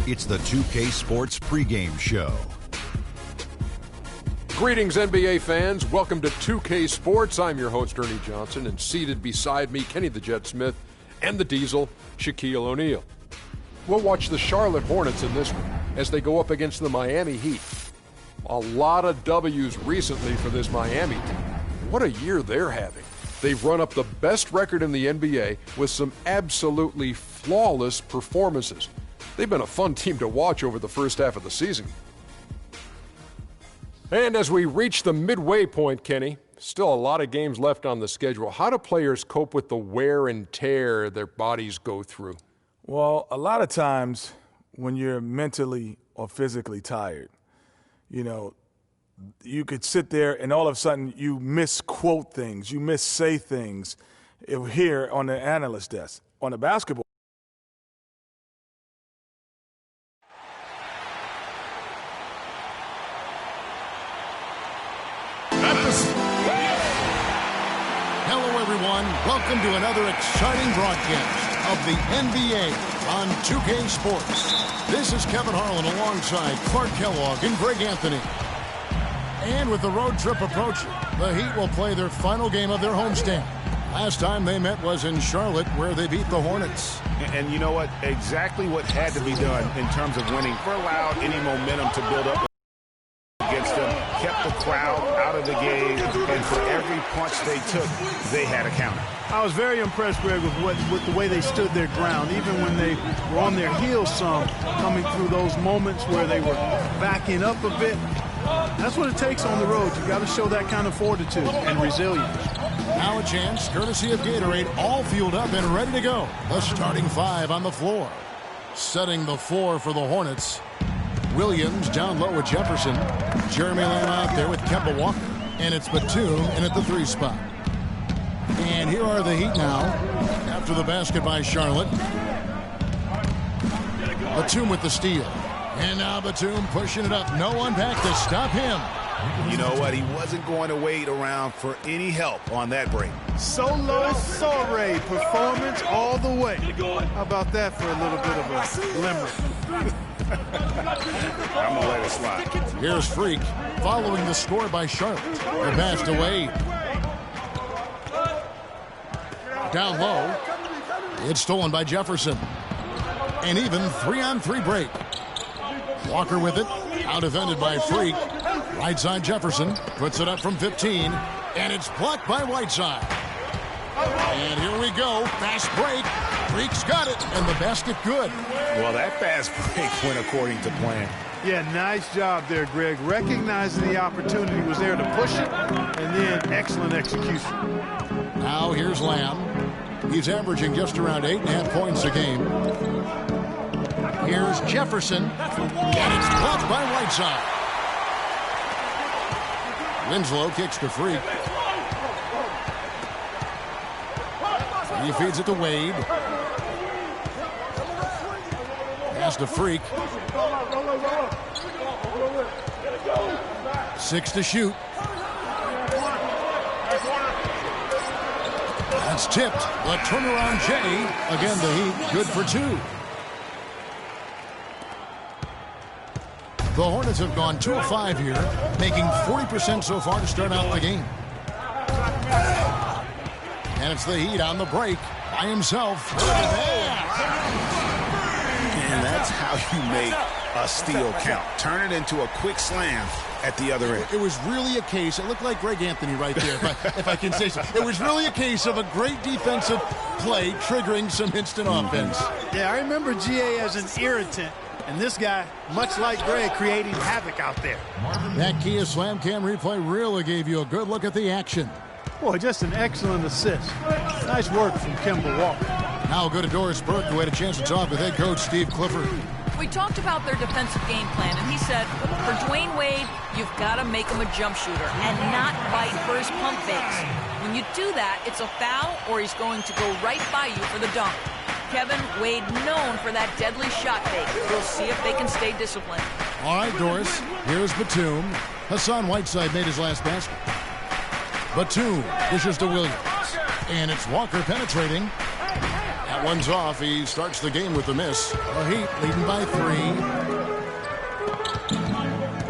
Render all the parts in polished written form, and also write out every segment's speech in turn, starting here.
It's the 2K Sports pregame show. Greetings, NBA fans. Welcome to 2K Sports. I'm your host, Ernie Johnson, and seated beside me, Kenny the Jet Smith, and the Diesel, Shaquille O'Neal. We'll watch the Charlotte Hornets in this one as they go up against the Miami Heat. A lot of W's recently for this Miami team. What a year they're having. They've run up the best record in the NBA with some absolutely flawless performances. They've been a fun team to watch over the first half of the season. And as we reach the midway point, Kenny, still a lot of games left on the schedule. How do players cope with the wear and tear their bodies go through? Well, a lot of times when you're mentally or physically tired, you could sit there and all of a sudden you misquote things, you missay things here on the analyst desk. On the basketball, Hello, everyone. Welcome to another exciting broadcast of the NBA on 2K Sports. This is Kevin Harlan alongside Clark Kellogg and Greg Anthony. And with the road trip approaching, the Heat will play their final game of their homestand. Last time they met was in Charlotte, where they beat the Hornets. And you know what? Exactly what had to be done in terms of winning. Never allowed any momentum to build up against them, kept the crowd out of the game, and for every punch they took, they had a counter. I was very impressed, Greg, with the way they stood their ground, even when they were on their heels some, coming through those moments where they were backing up a bit. That's what it takes on the road. You got to show that kind of fortitude and resilience. Now a chance, courtesy of Gatorade, all fueled up and ready to go. The starting five on the floor. Setting the floor for the Hornets. Williams down low with Jefferson. Jeremy Lamb out there with Kemba Walker. And it's Batum in at the 3 spot. And here are the Heat now. After the basket by Charlotte. Batum with the steal. And now Batum pushing it up. No one back to stop him. You know what? He wasn't going to wait around for any help on that break. Solo soiree performance all the way. How about that for a little bit of a glimmer? I'm going to let it slide. Here's Freak following the score by Charlotte. The pass to Wade. Down low. It's stolen by Jefferson. And even 3-on-3 break. Walker with it. Out defended by Freak. Right side Jefferson. Puts it up from 15. And it's blocked by Whiteside. And here we go. Fast break. Freak's got it. And the basket good. Well, that fast break went according to plan. Yeah, nice job there, Greg. Recognizing the opportunity was there to push it, and then excellent execution. Now here's Lamb. He's averaging just around 8.5 points a game. Here's Jefferson. And it's blocked by Whiteside. Winslow kicks to Freak. He feeds it to Wade. Pass to Freak. 6 to shoot. That's tipped. The turnaround J. Again, the Heat good for 2. The Hornets have gone 2 of 5 here, making 40% so far to start out the game. And it's the Heat on the break by himself. And that's how you make a steal count. Turn it into a quick slam at the other end. It was really a case, it looked like Greg Anthony right there, if I can say so. It was really a case of a great defensive play triggering some instant offense. Yeah, I remember GA as an irritant. And this guy, much like Greg, creating havoc out there. That Kia Slam Cam replay really gave you a good look at the action. Boy, just an excellent assist. Nice work from Kemba Walker. Now go to Doris Burke, who had a chance to talk with head coach Steve Clifford. We talked about their defensive game plan, and he said, for Dwayne Wade, you've got to make him a jump shooter and not bite for his pump fakes. When you do that, it's a foul or he's going to go right by you for the dunk. Kevin, Wade known for that deadly shot fake. We'll see if they can stay disciplined. All right, Doris. Here's Batum. Hassan Whiteside made his last basket. Batum dishes to Williams. And it's Walker penetrating. That That one's off. He starts the game with a miss. The Heat leading by 3.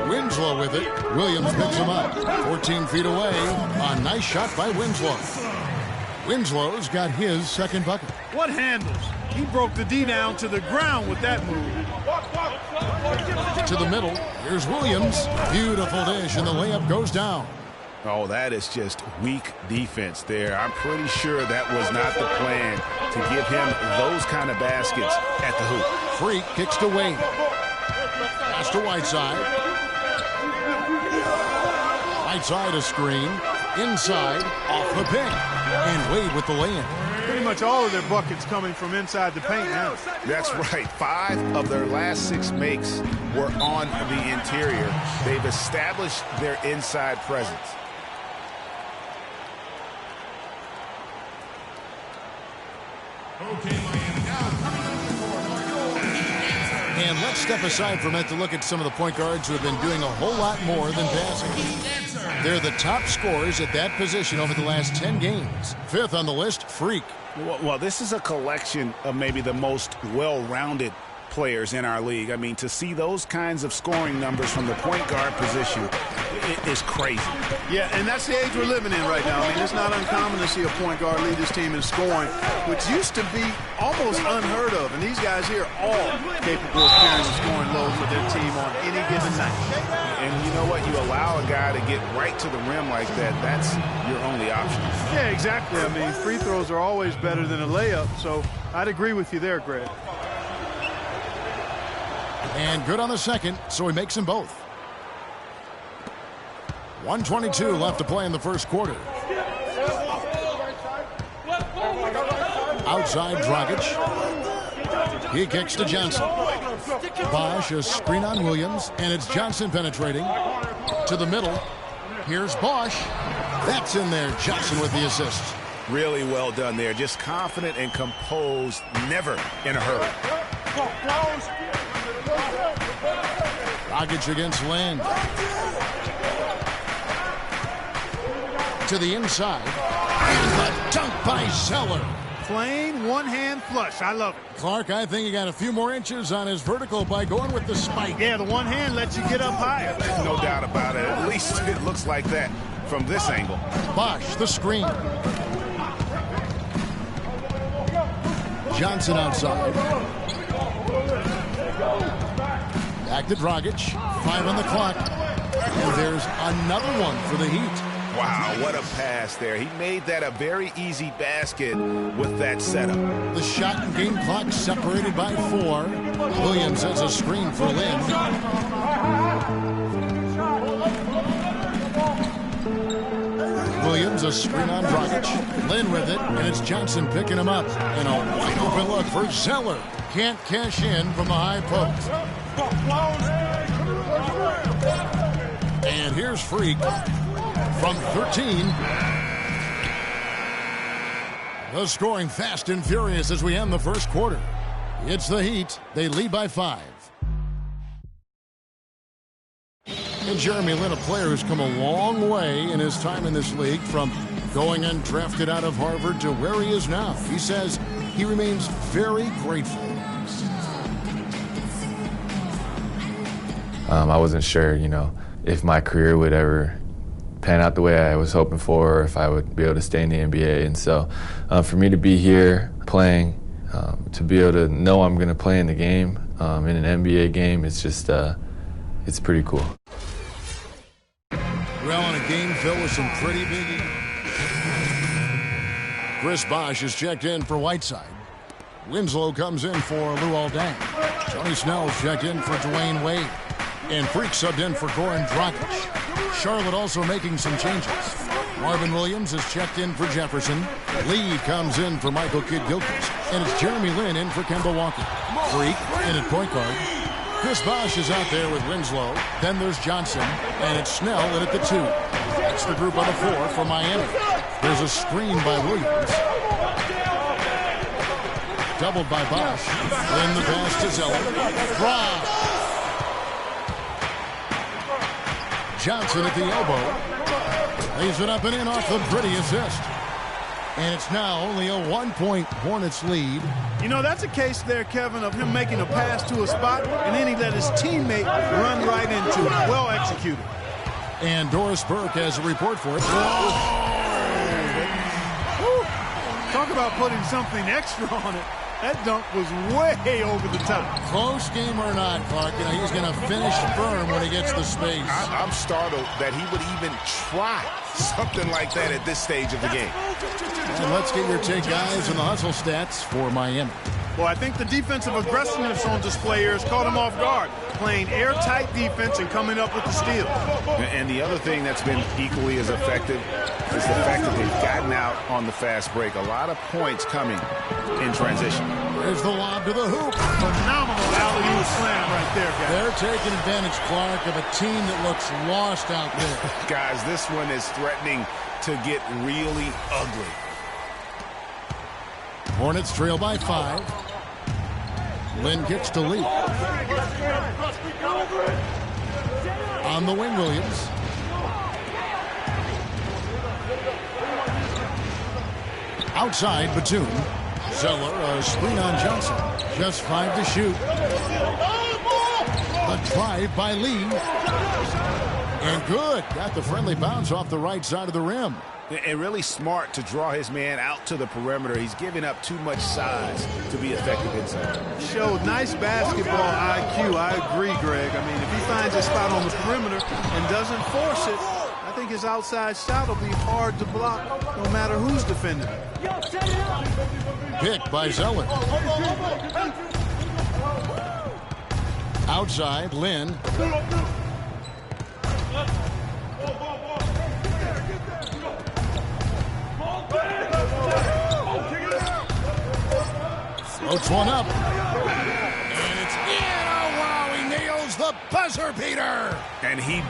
Winslow with it. Williams picks him up. 14 feet away. A nice shot by Winslow. Winslow's got his second bucket. What handles? He broke the D down to the ground with that move. To the middle. Here's Williams. Beautiful dish, and the layup goes down. Oh, that is just weak defense there. I'm pretty sure that was not the plan to give him those kind of baskets at the hoop. Freak kicks to Wade. Pass to Whiteside. Whiteside a screen. Inside. Off the pick. And Wade with the lay-in. Pretty much all of their buckets coming from inside the paint now. That's right. 5 of their last 6 makes were on the interior. They've established their inside presence. And let's step aside from it to look at some of the point guards who have been doing a whole lot more than passing. They're the top scorers at that position over the last 10 games. 5th on the list, Freak. Well, this is a collection of maybe the most well-rounded players in our league. I mean, to see those kinds of scoring numbers from the point guard position, it is crazy. Yeah, and that's the age we're living in right now. I mean, it's not uncommon to see a point guard lead his team in scoring, which used to be almost unheard of. And these guys here are all capable of carrying the scoring load for their team on any given night. And you know what? You allow a guy to get right to the rim like that, that's your only option. Yeah, exactly. I mean, free throws are always better than a layup, so I'd agree with you there, Greg. And good on the second, so he makes them both. 1:22 left to play in the first quarter. Outside Dragic. He kicks to Johnson. Bosch, a screen on Williams, and it's Johnson penetrating. To the middle. Here's Bosch. That's in there. Johnson with the assist. Really well done there. Just confident and composed, never in a hurry. Dragic against Land. To the inside. And the dunk by Zeller. Plain one-hand flush. I love it. Clark, I think he got a few more inches on his vertical by going with the spike. Yeah, the one hand lets you get up higher. No doubt about it. At least it looks like that from this angle. Bosch, the screen. Johnson outside. Back to Dragic. 5 on the clock. And there's another one for the Heat. Wow, what a pass there. He made that a very easy basket with that setup. The shot and game clock separated by 4. Williams has a screen for Lynn. Williams a screen on Dragic. Lynn with it, and it's Johnson picking him up. And a wide open look for Zeller. Can't cash in from the high post. And here's Freak from 13. The scoring fast and furious as we end the first quarter. It's the Heat. They lead by 5. And Jeremy Lin, a player who's come a long way in his time in this league, from going undrafted out of Harvard to where he is now. He says he remains very grateful. I wasn't sure, if my career would ever pan out the way I was hoping for, or if I would be able to stay in the NBA. And so for me to be here playing, to be able to know I'm going to play in the game, in an NBA game, it's just, it's pretty cool. Well, in a game filled with some pretty big... Chris Bosch is checked in for Whiteside. Winslow comes in for Luol Deng. Tony Snell's checked in for Dwayne Wade. And Freak subbed in for Goran Dragic. Charlotte also making some changes. Marvin Williams is checked in for Jefferson. Lee comes in for Michael Kidd-Gilchrist. And it's Jeremy Lin in for Kemba Walker. Freak in at point guard. Chris Bosch is out there with Winslow. Then there's Johnson. And it's Snell in at the 2. That's the group on the 4 for Miami. There's a screen by Williams. Doubled by Bosch. Then the pass to Zeller. Drive. Johnson at the elbow. Lays it up and in off the pretty assist. And it's now only a 1-point Hornets lead. You know, that's a case there, Kevin, of him making a pass to a spot, and then he let his teammate run right into it. Well executed. And Doris Burke has a report for it. Talk about putting something extra on it. That dunk was way over the top. Close game or not, Clark, you know, he's going to finish firm when he gets the space. I'm startled that he would even try something like that at this stage of the game. And let's get your take, guys, on the hustle stats for Miami. Well, I think the defensive aggressiveness on display here has caught him off guard, playing airtight defense and coming up with the steal. And the other thing that's been equally as effective is the fact that they've gotten out on the fast break. A lot of points coming in transition. There's the lob to the hoop. Phenomenal alley-oop slam right there, guys. They're taking advantage, Clark, of a team that looks lost out there. Guys, this one is threatening to get really ugly. Hornets trail by 5. Lynn kicks to Lee. On the wing, Williams. Outside, Batum. Zeller, a screen on Johnson. Just 5 to shoot. A drive by Lee. And good. Got the friendly bounce off the right side of the rim. And really smart to draw his man out to the perimeter. He's giving up too much size to be effective inside. Showed nice basketball IQ. I agree, Greg. I mean, if he finds a spot on the perimeter and doesn't force it, I think his outside shot will be hard to block no matter who's defending him. Pick by Zeller. Outside, Lynn. Floats one up. And it's in. Oh, wow. He nails the buzzer beater. And he...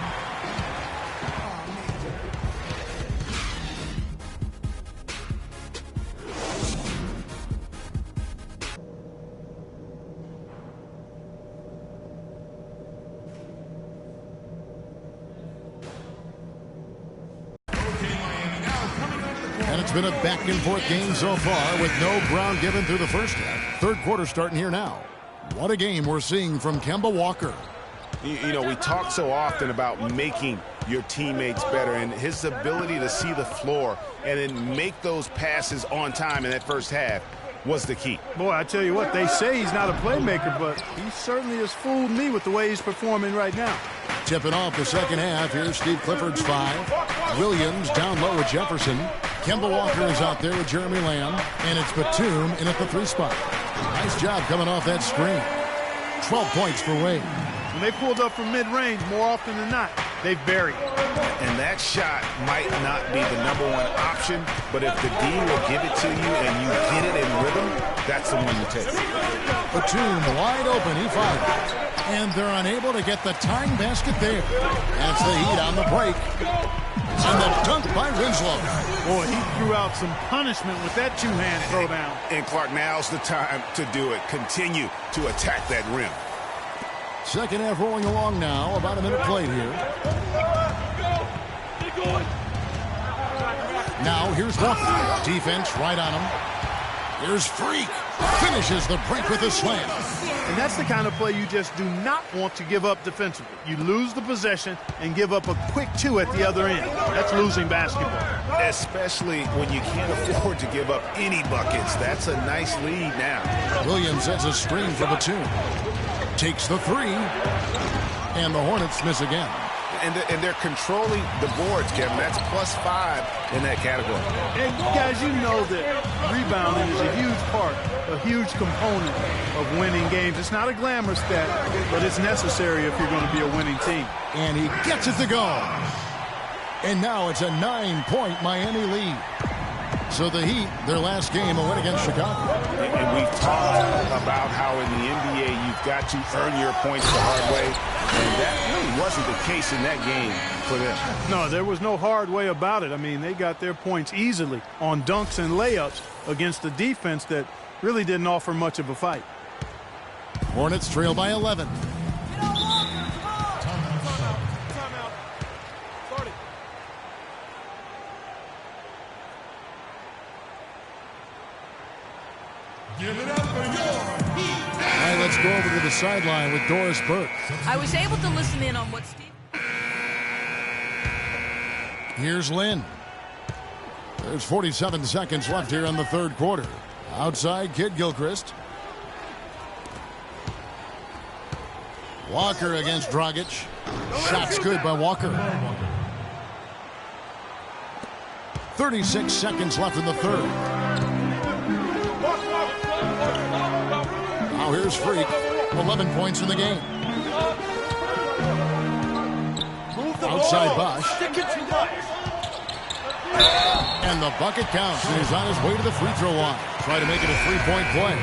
And it's been a back-and-forth game so far with no ground given through the first half. Third quarter starting here now. What a game we're seeing from Kemba Walker. You know, we talk so often about making your teammates better, and his ability to see the floor and then make those passes on time in that first half was the key. Boy, I tell you what, they say he's not a playmaker, but he certainly has fooled me with the way he's performing right now. Tipping off the second half. Here's Steve Clifford's 5. Williams down low with Jefferson. Kemba Walker is out there with Jeremy Lamb. And it's Batum in at the 3 spot. Nice job coming off that screen. 12 points for Wade. When they pulled up from mid-range, more often than not, they've buried. And that shot might not be the #1 option, but if the D will give it to you and you get it in rhythm, that's the one to take. Batum wide open. He fires. And they're unable to get the tying basket there. That's the Heat on the break. And the dunk by Winslow. Boy, he threw out some punishment with that two-hand throwdown. And Clark, now's the time to do it. Continue to attack that rim. Second half rolling along now. About a minute played here. Now here's Walker. Defense right on him. Here's Freak. Finishes the break with a slam. And that's the kind of play you just do not want to give up defensively. You lose the possession and give up a quick 2 at the other end. That's losing basketball. Especially when you can't afford to give up any buckets. That's a nice lead now. Williams sets a screen for Batum. Takes the 3. And the Hornets miss again. And they're controlling the boards, Kevin. That's +5 in that category. And guys, you know that rebounding is a huge part, a huge component of winning games. It's not a glamour stat, but it's necessary if you're going to be a winning team. And he gets it to go. And now it's a 9-point Miami lead. So the Heat, their last game, a win against Chicago. And we've talked about how in the NBA you've got to earn your points the hard way. And that really wasn't the case in that game for them. No, there was no hard way about it. I mean, they got their points easily on dunks and layups against a defense that really didn't offer much of a fight. Hornets trail by 11. Give it up for your Heat. All right, let's go over to the sideline with Doris Burke. I was able to listen in on what Steve... Here's Lynn. There's 47 seconds left here in the third quarter. Outside, Kid Gilchrist. Walker against Dragic. Shot's good by Walker. 36 seconds left in the third. Now here's Freak. 11 points in the game. Outside Bosch. And the bucket counts. And he's on his way to the free throw line. Try to make it a three-point play.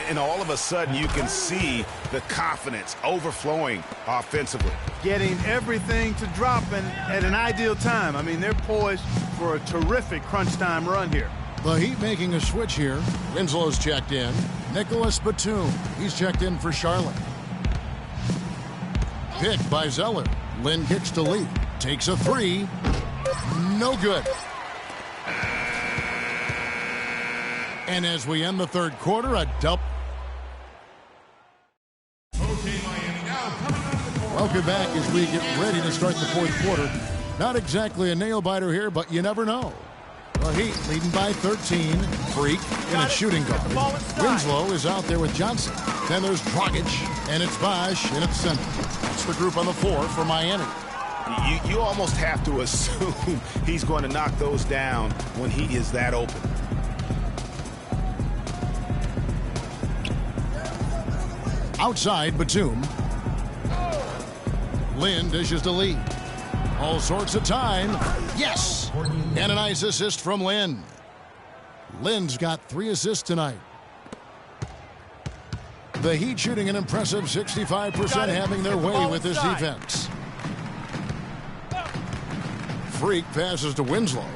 And all of a sudden, you can see the confidence overflowing offensively. Getting everything to drop at an ideal time. I mean, they're poised for a terrific crunch time run here. The Heat making a switch here. Winslow's checked in. Nicholas Batum. He's checked in for Charlotte. Pick by Zeller. Lynn kicks to Lee. Takes a three. No good. And as we end the third quarter, a double. Welcome back as we get ready to start the fourth quarter. Not exactly a nail-biter here, but you never know. The Heat leading by 13. Freak in a shooting guard. Winslow is out there with Johnson. Then there's Dragic, and it's Bosch in its center. That's the group on the floor for Miami. You almost have to assume he's going to knock those down when he is that open. Outside, Batum. Lynn dishes to Lee. All sorts of time. Yes! And a nice assist from Lynn. Lynn's got 3 assists tonight. The Heat shooting an impressive 65%, having their way with this defense. Freak passes to Winslow.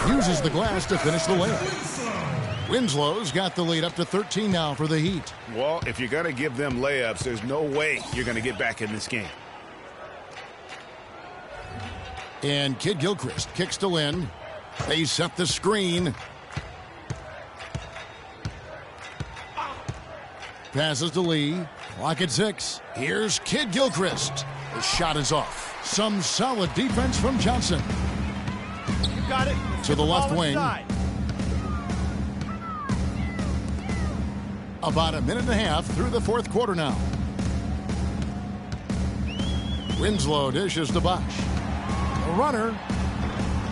Uses the glass to finish the layup. Winslow's got the lead up to 13 now for the Heat. Well, if you're going to give them layups, there's no way you're going to get back in this game. And Kid Gilchrist kicks to Lynn. They set the screen. Passes to Lee. Clock at 6. Here's Kid Gilchrist. The shot is off. Some solid defense from Johnson. You got it. To the left wing. About a minute and a half through the fourth quarter now. Winslow dishes to Bosch. The runner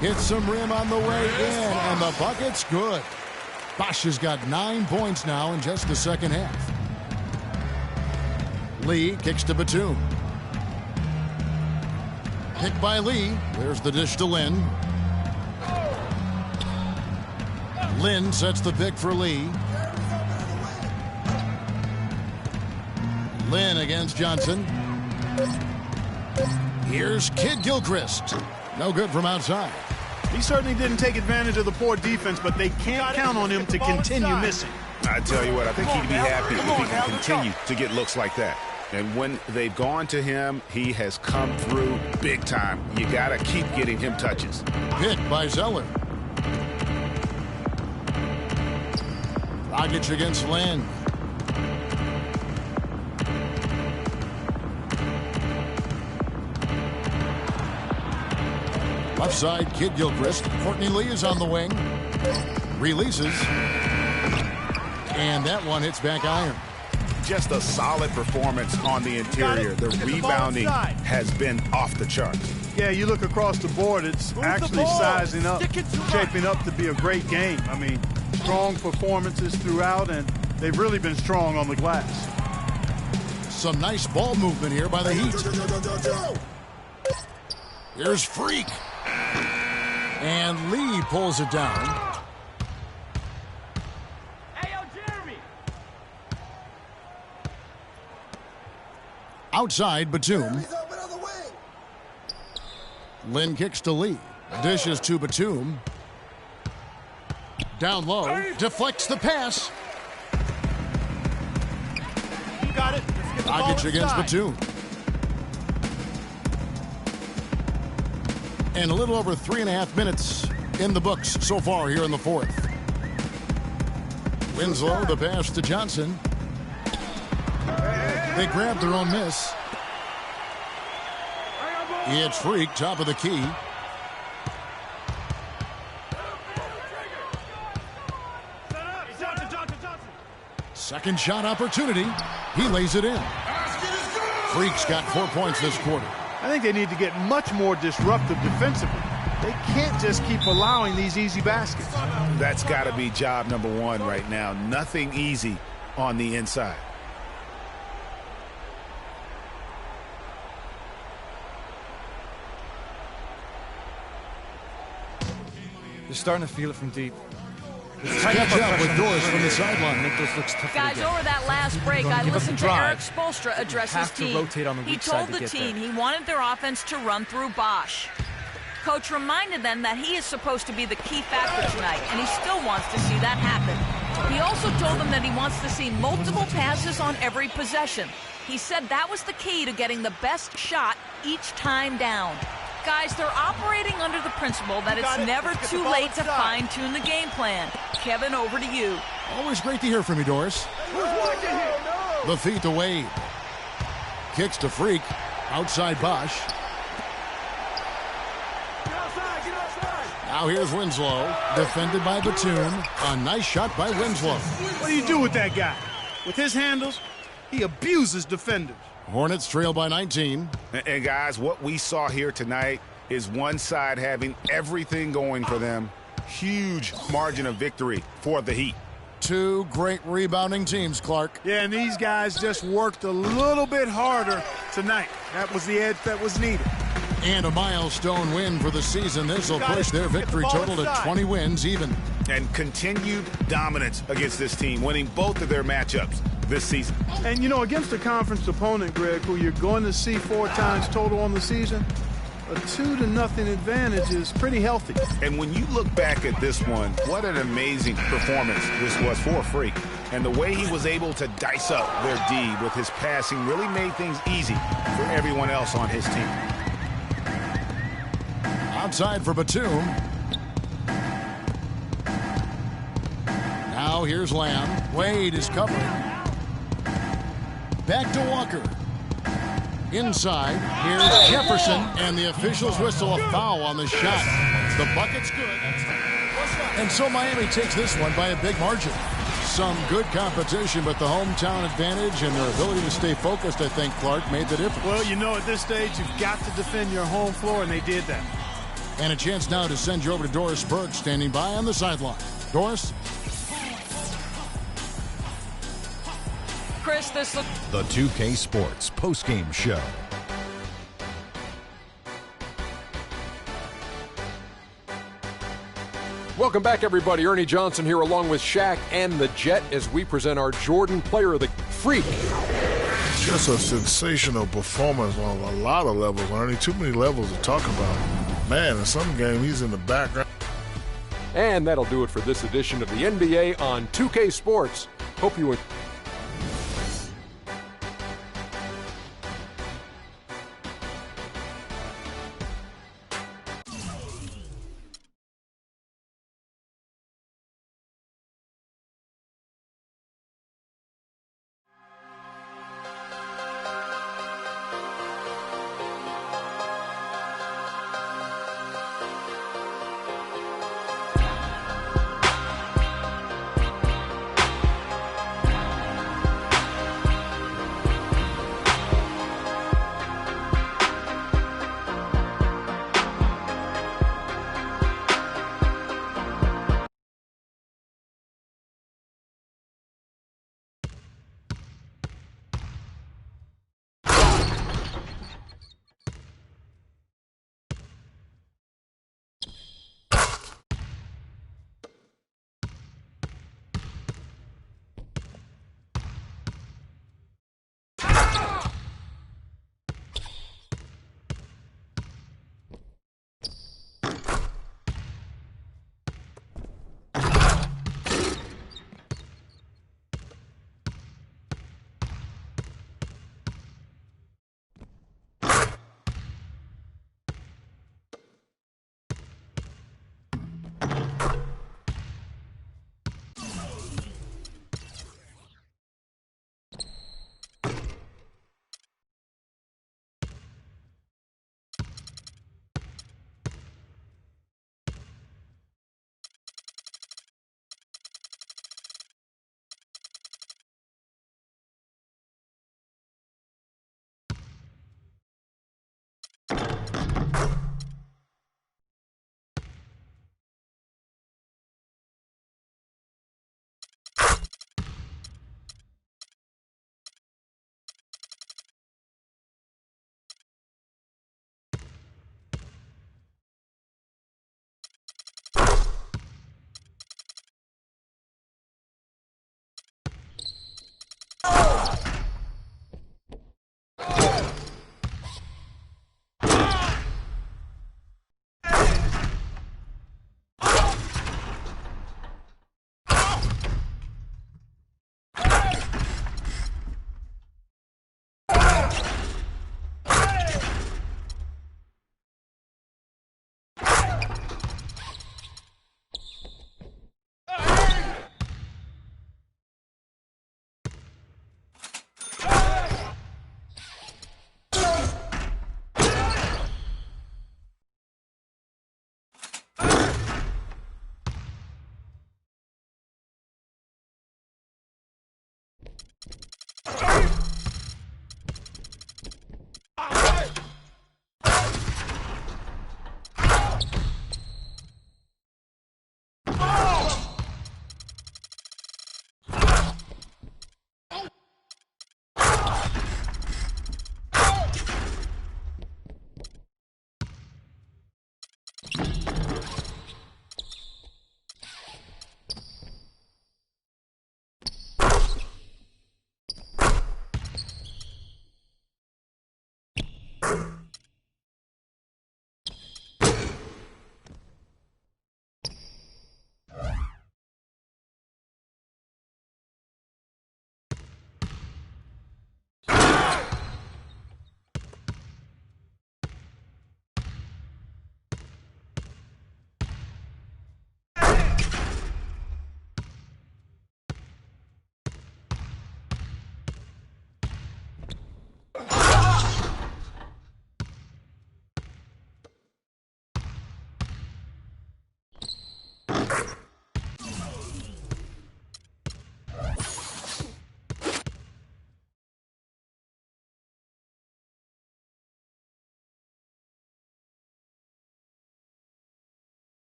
hits some rim on the way in, and the bucket's good. Bosch has got 9 points now in just the second half. Lee kicks to Batum. Pick by Lee. There's the dish to Lynn. Lynn sets the pick for Lee. Lynn against Johnson. Here's Kid Gilchrist. No good from outside. He certainly didn't take advantage of the poor defense, but they can't count on him to continue missing. I tell you what, I think he'd be happy if he can continue to get looks like that. And when they've gone to him, he has come through big time. You got to keep getting him touches. Pick by Zeller. Dragic against Lynn. Left side, Kid Gilchrist. Courtney Lee is on the wing. Releases. And that one hits back iron. Just a solid performance on the interior. The rebounding has been off the charts. Yeah, you look across the board, it's actually sizing up, shaping up to be a great game. I mean, strong performances throughout, and they've really been strong on the glass. Some nice ball movement here by the Heat. Here's Freak. And Lee pulls it down. Outside, Batum. Lynn kicks to Lee. Dishes to Batum. Down low. Deflects the pass. You got it. Dragic against Batum. And a little over 3.5 minutes in the books so far here in the fourth. Winslow, the pass to Johnson. They grab their own miss. It's Freak, top of the key. Second shot opportunity. He lays it in. Freak's got 4 points this quarter. I think they need to get much more disruptive defensively. They can't just keep allowing these easy baskets. That's got to be job number one right now. Nothing easy on the inside. They're starting to feel it from deep. Catch up with Doris from the sideline. Guys, over that last break, I listened to Eric Spoelstra address his team. He told the team he wanted their offense to run through Bosch. Coach reminded them that he is supposed to be the key factor tonight, and he still wants to see that happen. He also told them that he wants to see multiple passes on every possession. He said that was the key to getting the best shot each time down. Guys, they're operating under the principle that it's never too late to fine-tune the game plan. Kevin, over to you. Always great to hear from you, Doris. The feet to Wade. Kicks to Freak. Outside Bosch. Now here's Winslow. Defended by Batum. A nice shot by Winslow. What do you do with that guy? With his handles, he abuses defenders. Hornets trail by 19. And guys, what we saw here tonight is one side having everything going for them. Huge margin of victory for the Heat. Two great rebounding teams, Clark. Yeah, and these guys just worked a little bit harder tonight. That was the edge that was needed. And a milestone win for the season. This will push their victory total to 20 wins even. And continued dominance against this team, winning both of their matchups this season. And, you know, against a conference opponent, Greg, who you're going to see 4 times total on the season, a 2-0 advantage is pretty healthy. And when you look back at this one, what an amazing performance this was for Freak. And the way he was able to dice up their D with his passing really made things easy for everyone else on his team. Outside for Batum. Now here's Lamb. Wade is covering. Back to Walker. Inside, here's Jefferson, and the officials whistle a foul on the shot. The bucket's good. And so Miami takes this one by a big margin. Some good competition, but the hometown advantage and their ability to stay focused, I think, Clark, made the difference. Well, you know, at this stage, you've got to defend your home floor, and they did that. And a chance now to send you over to Doris Burke, standing by on the sideline. Doris? Chris, this looks... The 2K Sports postgame show. Welcome back, everybody. Ernie Johnson here along with Shaq and the Jet as we present our Jordan Player of the Freak. Just a sensational performance on a lot of levels, Ernie. Too many levels to talk about. Man, in some game, he's in the background. And that'll do it for this edition of the NBA on 2K Sports. Hope you enjoyed.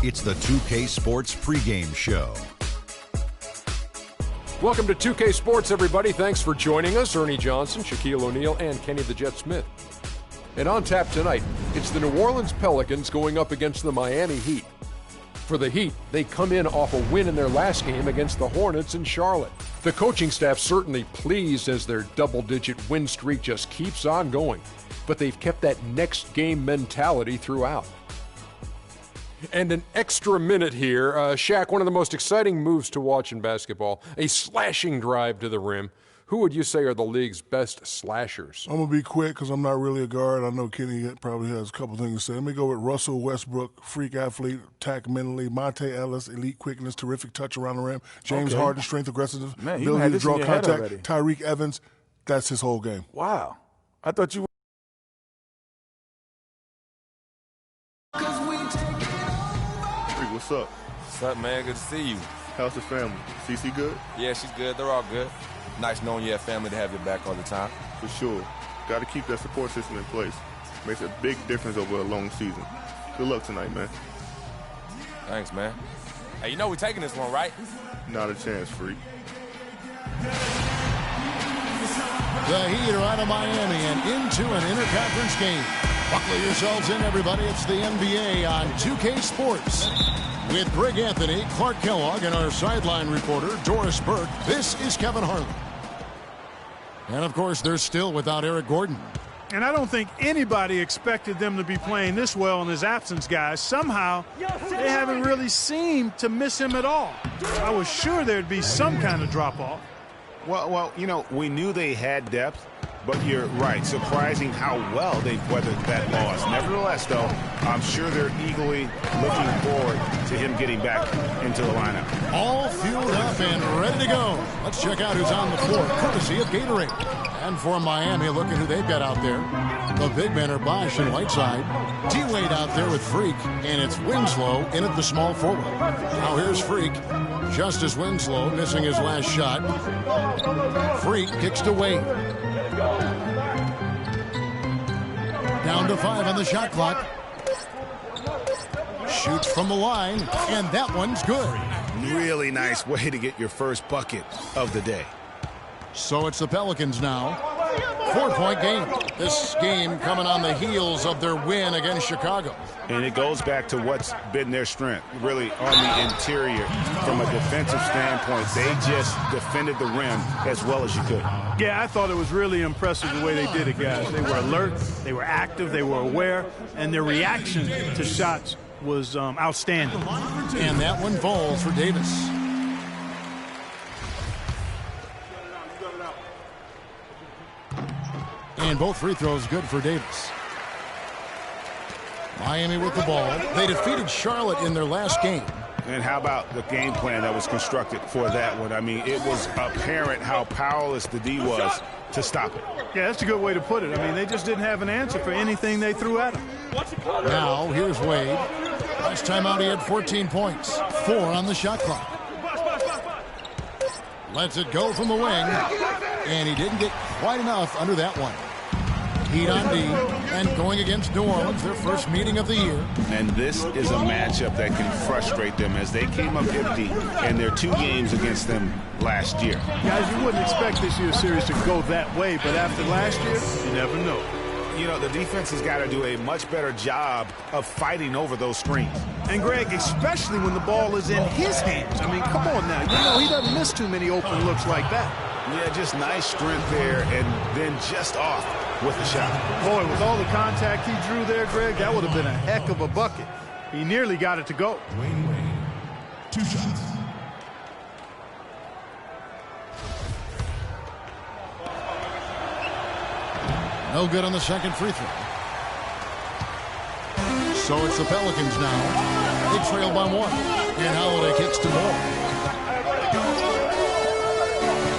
It's the 2K Sports pregame show. Welcome to 2K Sports, everybody. Thanks for joining us. Ernie Johnson, Shaquille O'Neal, and Kenny the Jet Smith. And on tap tonight, it's the New Orleans Pelicans going up against the Miami Heat. For the Heat, they come in off a win in their last game against the Hornets in Charlotte. The coaching staff certainly pleased as their double-digit win streak just keeps on going, but they've kept that next game mentality throughout. And an extra minute here. Shaq, one of the most exciting moves to watch in basketball, a slashing drive to the rim. Who would you say are the league's best slashers? I'm going to be quick because I'm not really a guard. I know Kenny probably has a couple things to say. Let me go with Russell Westbrook, freak athlete, attack mentally. Monte Ellis, elite quickness, terrific touch around the rim. James Harden, strength, aggressiveness, ability to draw contact. Tyreek Evans, that's his whole game. Wow. I thought you What's up? What's up, man? Good to see you. How's the family? CC good? Yeah, she's good. They're all good. Nice knowing you have family to have your back all the time. For sure. Got to keep that support system in place. Makes a big difference over a long season. Good luck tonight, man. Thanks, man. Hey, you know we're taking this one, right? Not a chance, freak. The Heat are out of Miami and into an interconference game. Buckle yourselves in, everybody. It's the NBA on 2K Sports. With Greg Anthony, Clark Kellogg, and our sideline reporter, Doris Burke, this is Kevin Harlan. And, of course, they're still without Eric Gordon. And I don't think anybody expected them to be playing this well in his absence, guys. Somehow, they haven't really seemed to miss him at all. I was sure there'd be some kind of drop-off. Well, you know, we knew they had depth, but you're right. Surprising how well they've weathered that loss. Nevertheless, though, I'm sure they're eagerly looking forward to him getting back into the lineup. All fueled up and ready to go. Let's check out who's on the floor, courtesy of Gatorade. And for Miami, look at who they've got out there. The big men are Bosch and Whiteside. T-Wade out there with Freak, and it's Winslow in at the small forward. Now here's Freak. Justice Winslow missing his last shot. Freak kicks to Wade. Down to 5 on the shot clock. Shoots from the line, and that one's good. Really nice way to get your first bucket of the day. So it's the Pelicans now. 4-point game. This game coming on the heels of their win against Chicago. And it goes back to what's been their strength, really on the interior. From a defensive standpoint, they just defended the rim as well as you could. Yeah, I thought it was really impressive the way they did it, guys. They were alert, they were active, they were aware, and their reaction to shots was outstanding. And that one falls for Davis. And both free throws good for Davis. Miami with the ball. They defeated Charlotte in their last game. And how about the game plan that was constructed for that one? I mean, it was apparent how powerless the D was to stop it. Yeah, that's a good way to put it. I mean, they just didn't have an answer for anything they threw at them. Now, here's Wade. Last time out, he had 14 points. 4 on the shot clock. Lets it go from the wing. And he didn't get quite enough under that one. Heat on D, and going against New Orleans, their first meeting of the year. And this is a matchup that can frustrate them as they came up empty in their 2 games against them last year. Guys, you wouldn't expect this year's series to go that way, but after last year, you never know. You know, the defense has got to do a much better job of fighting over those screens. And, Greg, especially when the ball is in his hands. I mean, come on now. You know, he doesn't miss too many open looks like that. Yeah, just nice strength there, and then just off with the shot. Boy, with all the contact he drew there, Greg, that would have been a heck of a bucket. He nearly got it to go. Dwayne Wade, 2 shots. No good on the second free throw. So it's the Pelicans now. They trail by 1. And Holiday kicks to Moore.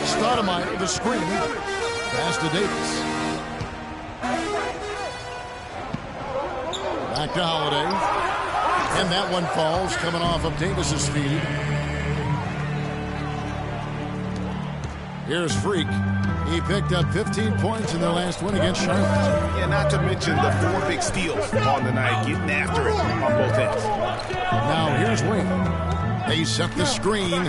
Stoudemire, the screen. Pass to Davis. Back to Holiday. And that one falls, coming off of Davis's feed. Here's Freak. He picked up 15 points in their last win against Charlotte. Yeah, not to mention the 4 big steals on the night, getting after it on both ends. Now here's Wade. They set the screen.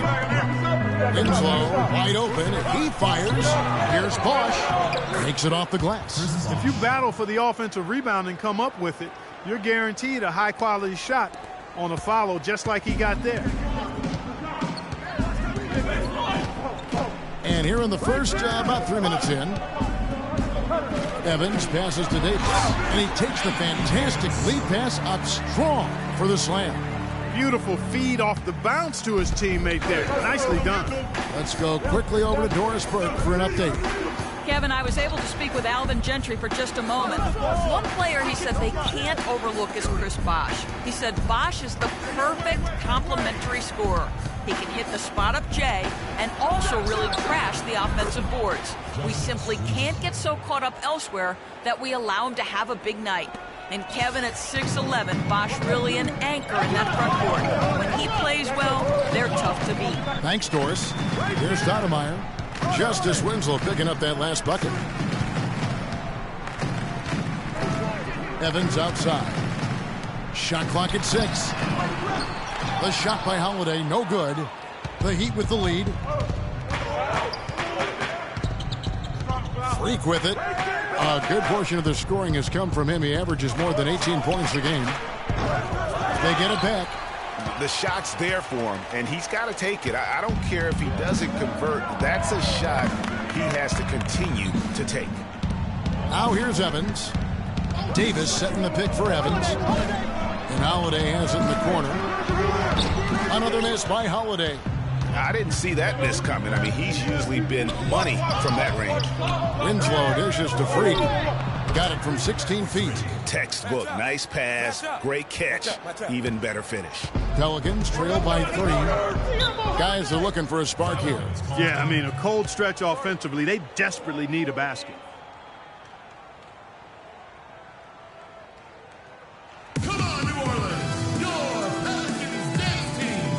Winslow wide open. He fires. Here's Bosch. Takes it off the glass. If you battle for the offensive rebound and come up with it, you're guaranteed a high-quality shot on a follow just like he got there. And here in the first, about 3 minutes in, Evans passes to Davis. And he takes the fantastic lead pass up strong for the slam. Beautiful feed off the bounce to his teammate there. Nicely done. Let's go quickly over to Doris Burke for an update. Kevin, I was able to speak with Alvin Gentry for just a moment. One player he said they can't overlook is Chris Bosch. He said Bosch is the perfect complementary scorer. He can hit the spot-up J and also really crash the offensive boards. We simply can't get so caught up elsewhere that we allow him to have a big night. And Kevin, at 6'11", Bosch really an anchor in that front court. When he plays well, they're tough to beat. Thanks, Doris. Here's Stoudemire. Justice Winslow picking up that last bucket. Evans outside. Shot clock at 6. The shot by Holiday, no good. The Heat with the lead. Freak with it. A good portion of the scoring has come from him. He averages more than 18 points a game. They get it back. The shot's there for him, and he's got to take it. I don't care if he doesn't convert. That's a shot he has to continue to take. Now here's Evans. Davis setting the pick for Evans. And Holiday has it in the corner. Another miss by Holiday. I didn't see that miss coming. I mean, he's usually been money from that range. Winslow dishes to Freak. Got it from 16 feet. Textbook. Nice pass. Great catch. Even better finish. Pelicans trail by 3. Guys are looking for a spark here. Yeah, I mean, a cold stretch offensively. They desperately need a basket. Come on, New Orleans, your Pelicans dance team.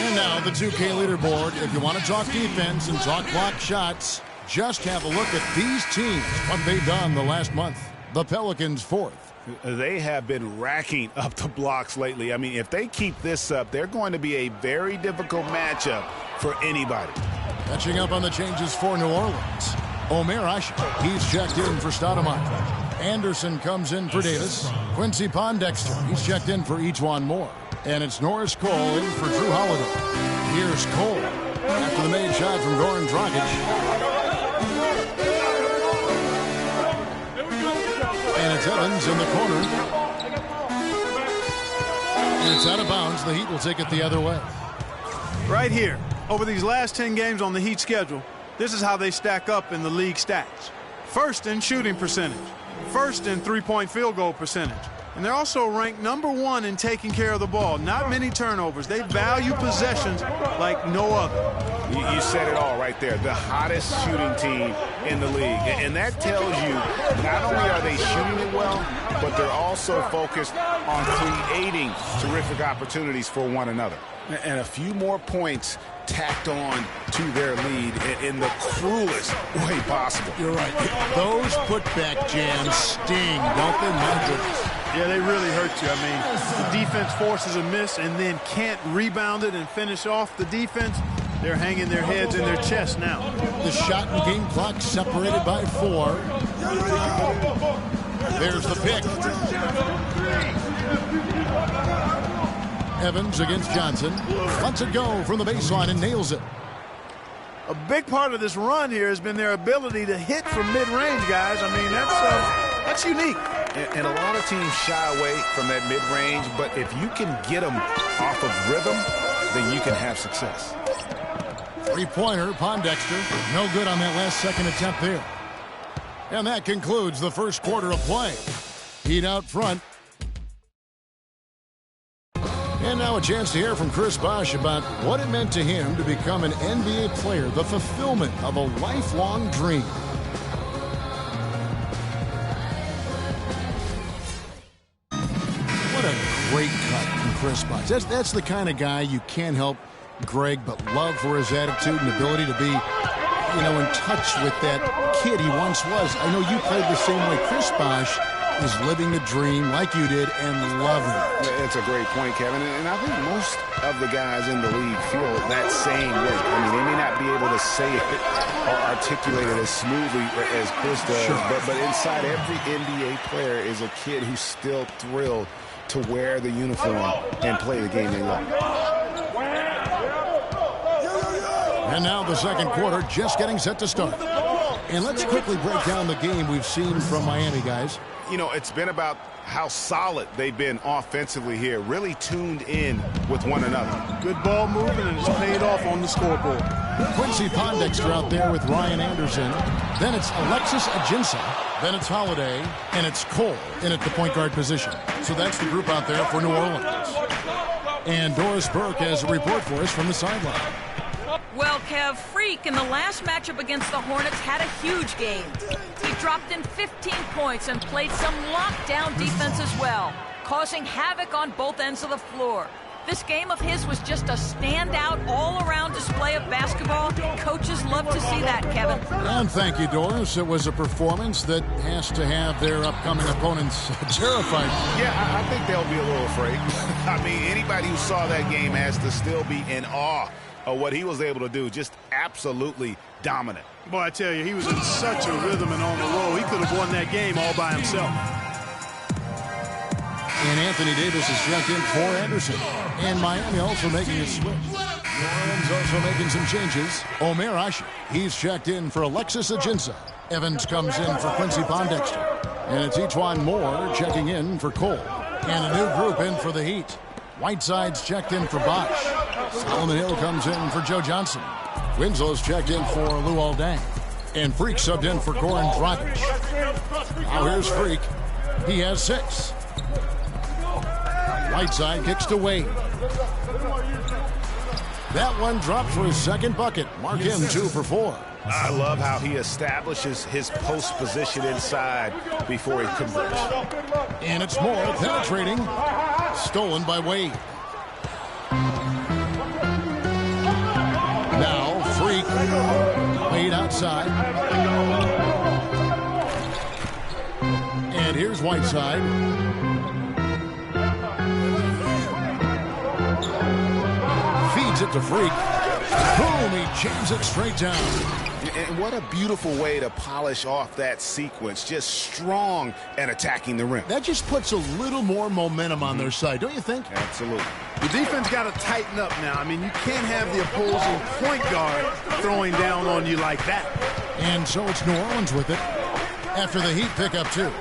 And now the 2K leaderboard. If you want to talk defense and talk block shots, just have a look at these teams, what they've done the last month. The Pelicans 4th. They have been racking up the blocks lately. I mean, if they keep this up, they're going to be a very difficult matchup for anybody. Catching up on the changes for New Orleans. Omer Asha, he's checked in for Stoudemire. Anderson comes in for Davis. Quincy Pondexter, he's checked in for Ejuan Moore. And it's Norris Cole in for Drew Holiday. Here's Cole after the made shot from Goran Dragic. And it's Evans in the corner. And it's out of bounds. The Heat will take it the other way. Right here, over these last 10 games on the Heat schedule, this is how they stack up in the league stats. First in shooting percentage. First in three-point field goal percentage. And they're also ranked #1 in taking care of the ball. Not many turnovers. They value possessions like no other. You said it all right there. The hottest shooting team in the league. And that tells you not only are they shooting it well, but they're also focused on creating terrific opportunities for one another. And a few more points tacked on to their lead in the cruelest way possible. You're right. Those putback jams sting, don't they? My goodness. Yeah, they really hurt you. I mean, the defense forces a miss and then can't rebound it and finish off the defense. They're hanging their heads in their chest now. The shot and game clock separated by 4. There's the pick. Evans against Johnson. Lets it go from the baseline and nails it. A big part of this run here has been their ability to hit from mid-range, guys. I mean, that's unique. And a lot of teams shy away from that mid-range, but if you can get them off of rhythm, then you can have success. Three-pointer, Pondexter. No good on that last second attempt there. And that concludes the first quarter of play. Heat out front. And now a chance to hear from Chris Bosh about what it meant to him to become an NBA player, the fulfillment of a lifelong dream. What a great cut from Chris Bosh. That's the kind of guy you can't help Greg but love for his attitude and ability to be in touch with that kid he once was. I know you played the same way. Chris Bosh is living the dream like you did and loving it. It's a great point, Kevin. And I think most of the guys in the league feel that same way. I mean, they may not be able to say it or articulate it as smoothly as Chris does, sure. but inside every NBA player is a kid who's still thrilled to wear the uniform and play the game they love. And now the second quarter just getting set to start. And let's quickly break down the game we've seen from Miami, guys. It's been about how solid they've been offensively here, really tuned in with one another. Good ball movement, and it's paid off on the scoreboard. Quincy Pondexter out there with Ryan Anderson. Then it's Alexis Ajinça. Then it's Holiday. And it's Cole in at the point guard position. So that's the group out there for New Orleans. And Doris Burke has a report for us from the sideline. Well, Kev, Freak in the last matchup against the Hornets had a huge game. He dropped in 15 points and played some lockdown defense as well, causing havoc on both ends of the floor. This game of his was just a standout all-around display of basketball. Coaches love to see that, Kevin. And thank you, Doris. It was a performance that has to have their upcoming opponents terrified. Yeah, I think they'll be a little afraid. I mean, anybody who saw that game has to still be in awe of what he was able to do. Just absolutely dominant. Boy, I tell you, he was in such a rhythm and on the roll. He could have won that game all by himself. And Anthony Davis is checked in for Anderson. And Miami also making a switch. New Orleans also making some changes. Omer Ashe, he's checked in for Alexis Ajinça. Evans comes in for Quincy Pondexter. And it's E'Twaun Moore checking in for Cole. And a new group in for the Heat. Whiteside's checked in for Bosh. Solomon Hill comes in for Joe Johnson. Winslow's checked in for Luol Deng. And Freak subbed in for Goran Dragic. Now here's Freak. He has 6. Whiteside kicks to Wade. That one dropped for his second bucket. Mark him 2 for 4. I love how he establishes his post position inside before he converts. And it's Moore penetrating. Stolen by Wade. Now Freak. Wade outside. And here's Whiteside. Feeds it to Freak. Boom, he jams it straight down. And what a beautiful way to polish off that sequence. Just strong and attacking the rim. That just puts a little more momentum on their side, don't you think? Absolutely. The defense got to tighten up now. I mean, you can't have the opposing point guard throwing down on you like that. And so it's New Orleans with it after the Heat pick up 2.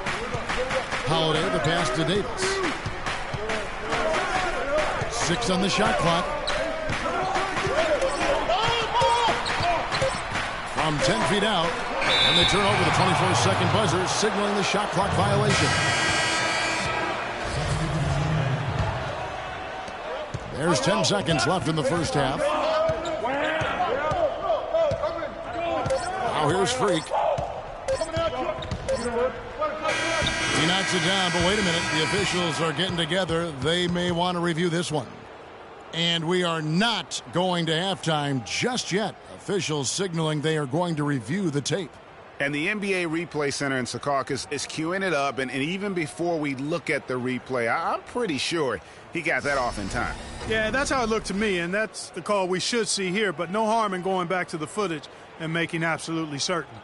Holiday, the pass to Davis. 6 on the shot clock. From 10 feet out, and they turn over the 24-second buzzer, signaling the shot clock violation. There's 10 seconds left in the first half. Now here's Freak. He knocks it down, but wait a minute. The officials are getting together. They may want to review this one. And we are not going to halftime just yet. Officials signaling they are going to review the tape. And the NBA Replay Center in Secaucus is queuing it up. And even before we look at the replay, I'm pretty sure he got that off in time. Yeah, that's how it looked to me, and that's the call we should see here. But no harm in going back to the footage and making absolutely certain.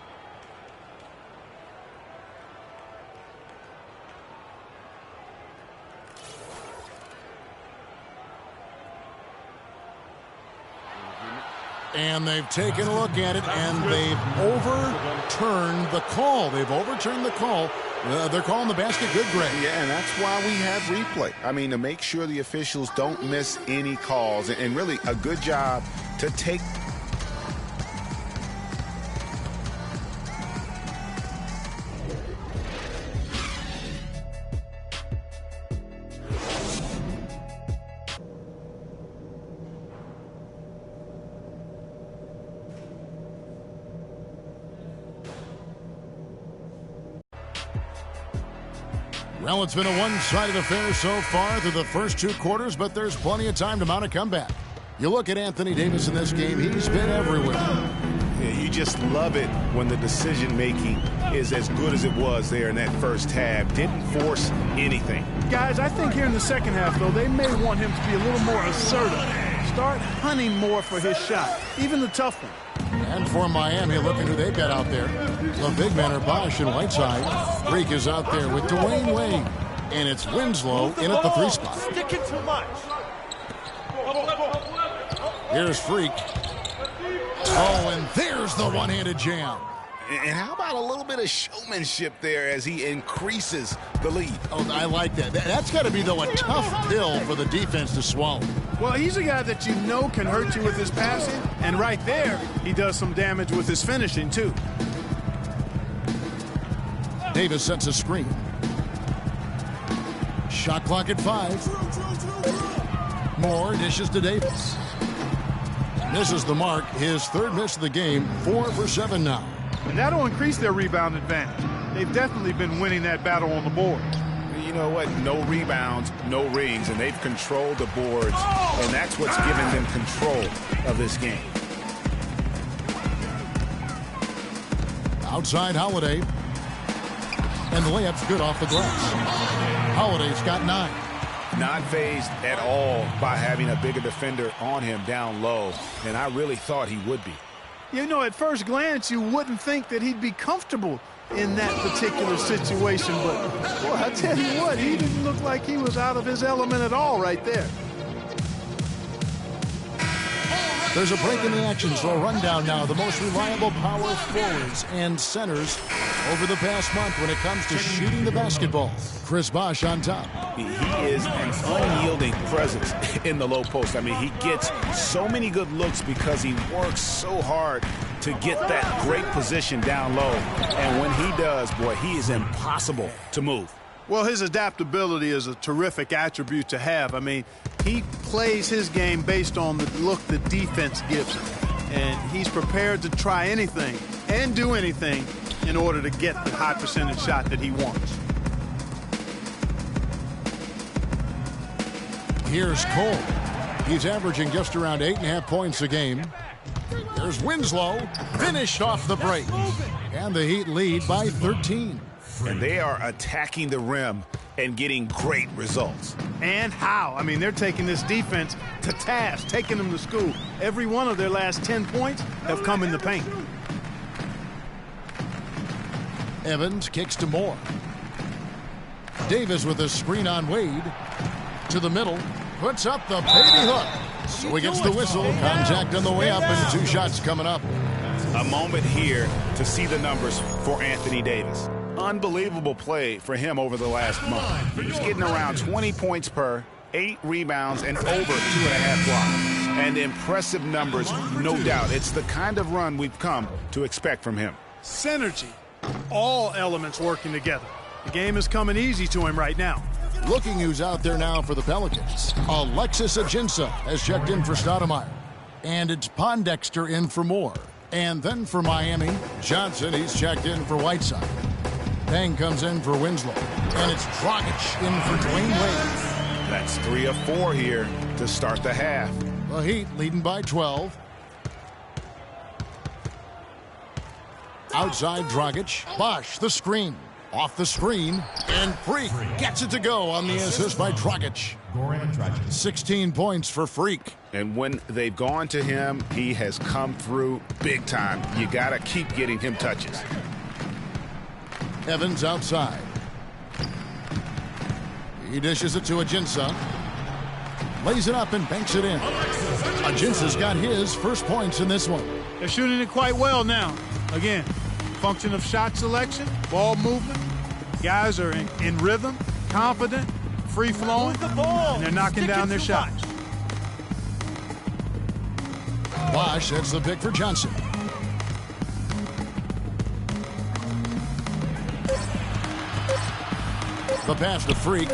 And they've taken a look at it, and they've overturned the call. They've overturned the call. They're calling the basket good, Greg. Yeah, and that's why we have replay. I mean, to make sure the officials don't miss any calls. And really, a good job to take... Well, it's been a one-sided affair so far through the first 2 quarters, but there's plenty of time to mount a comeback. You look at Anthony Davis in this game, he's been everywhere. Yeah, you just love it when the decision-making is as good as it was there in that first half. Didn't force anything. Guys, I think here in the second half, though, they may want him to be a little more assertive. Start hunting more for his shot, even the tough one. And for Miami, looking who they've got out there. The big men are Bosch and Whiteside. Freak is out there with Dwayne Wade. And it's Winslow in at the 3 spot. Sticking too much. Here's Freak. Oh, and there's the one-handed jam. And how about a little bit of showmanship there as he increases the lead? Oh, I like that. That's got to be, though, a tough pill for the defense to swallow. Well, he's a guy that you know can hurt you with his passing, and right there, he does some damage with his finishing, too. Davis sets a screen. Shot clock at 5. Moore dishes to Davis. Misses the mark. His third miss of the game. 4 for 7 now. And that'll increase their rebound advantage. They've definitely been winning that battle on the board. You know what? No rebounds, no rings, and they've controlled the boards, and that's what's given them control of this game. Outside Holiday. And the layup's good off the glass. Holiday's got 9. Not fazed at all by having a bigger defender on him down low, and I really thought he would be. You know, at first glance, you wouldn't think that he'd be comfortable in that particular situation, but boy, I tell you what, he didn't look like he was out of his element at all right there. There's a break in the action, so a rundown now. The most reliable power forwards and centers over the past month when it comes to shooting the basketball. Chris Bosh on top. He is an unyielding presence in the low post. I mean, he gets so many good looks because he works so hard to get that great position down low. And when he does, boy, he is impossible to move. Well, his adaptability is a terrific attribute to have. I mean, he plays his game based on the look the defense gives him. And he's prepared to try anything and do anything in order to get the high percentage shot that he wants. Here's Cole. He's averaging just around 8.5 points a game. There's Winslow, finished off the break. And the Heat lead by 13. And they are attacking the rim and getting great results. And how? I mean, they're taking this defense to task, taking them to school. Every one of their last 10 points have come in the paint. Evans kicks to Moore. Davis with a screen on Wade. To the middle. Puts up the baby hook. So he gets the whistle. Contact on the way up and 2 shots coming up. A moment here to see the numbers for Anthony Davis. Unbelievable play for him over the last month. He's getting around 20 points per, 8 rebounds, and over 2.5 blocks. And impressive numbers, no doubt. It's the kind of run we've come to expect from him. Synergy. All elements working together. The game is coming easy to him right now. Looking who's out there now for the Pelicans. Alexis Ajinça has checked in for Stoudemire. And it's Pondexter in for Moore. And then for Miami, Johnson, he's checked in for Whiteside. Pang comes in for Winslow. And it's Dragic in for Dwayne Wade. That's 3 of 4 here to start the half. The Heat leading by 12. Outside Dragic. Bosh the screen. Off the screen. And Freak gets it to go on the assist by Dragic. 16 points for Freak. And when they've gone to him, he has come through big time. You got to keep getting him touches. Evans outside. He dishes it to Ajinça. Lays it up and banks it in. Ajinça's got his first points in this one. They're shooting it quite well now. Again, function of shot selection, ball movement. Guys are in rhythm, confident, free-flowing, and they're knocking down their shots. Bosh sets the pick for Johnson. The pass to Freak.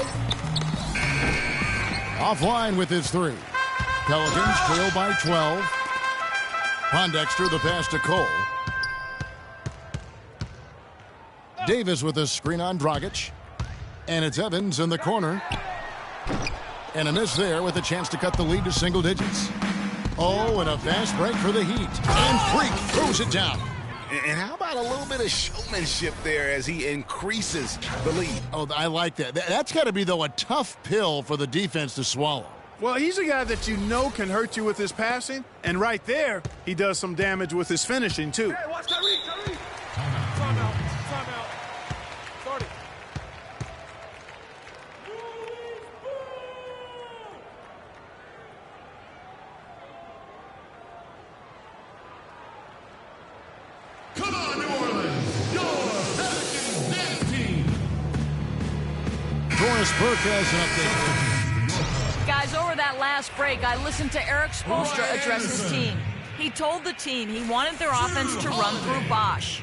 Offline with his 3. Pelicans trail by 12. Pondexter the pass to Cole. Davis with a screen on Dragic. And it's Evans in the corner. And a miss there with a chance to cut the lead to single digits. Oh, and a fast break for the Heat. And Freak throws it down. And how about a little bit of showmanship there as he increases the lead? Oh, I like that. That's got to be, though, a tough pill for the defense to swallow. Well, he's a guy that you know can hurt you with his passing, and right there, he does some damage with his finishing, too. Hey, watch Tyreek. Time out. Start it. Come on, New Orleans, your Pelicans dance team. Doris Burke has an update. Guys, over that last break, I listened to Eric Spoelstra address his team. He told the team he wanted their offense to run through Bosch.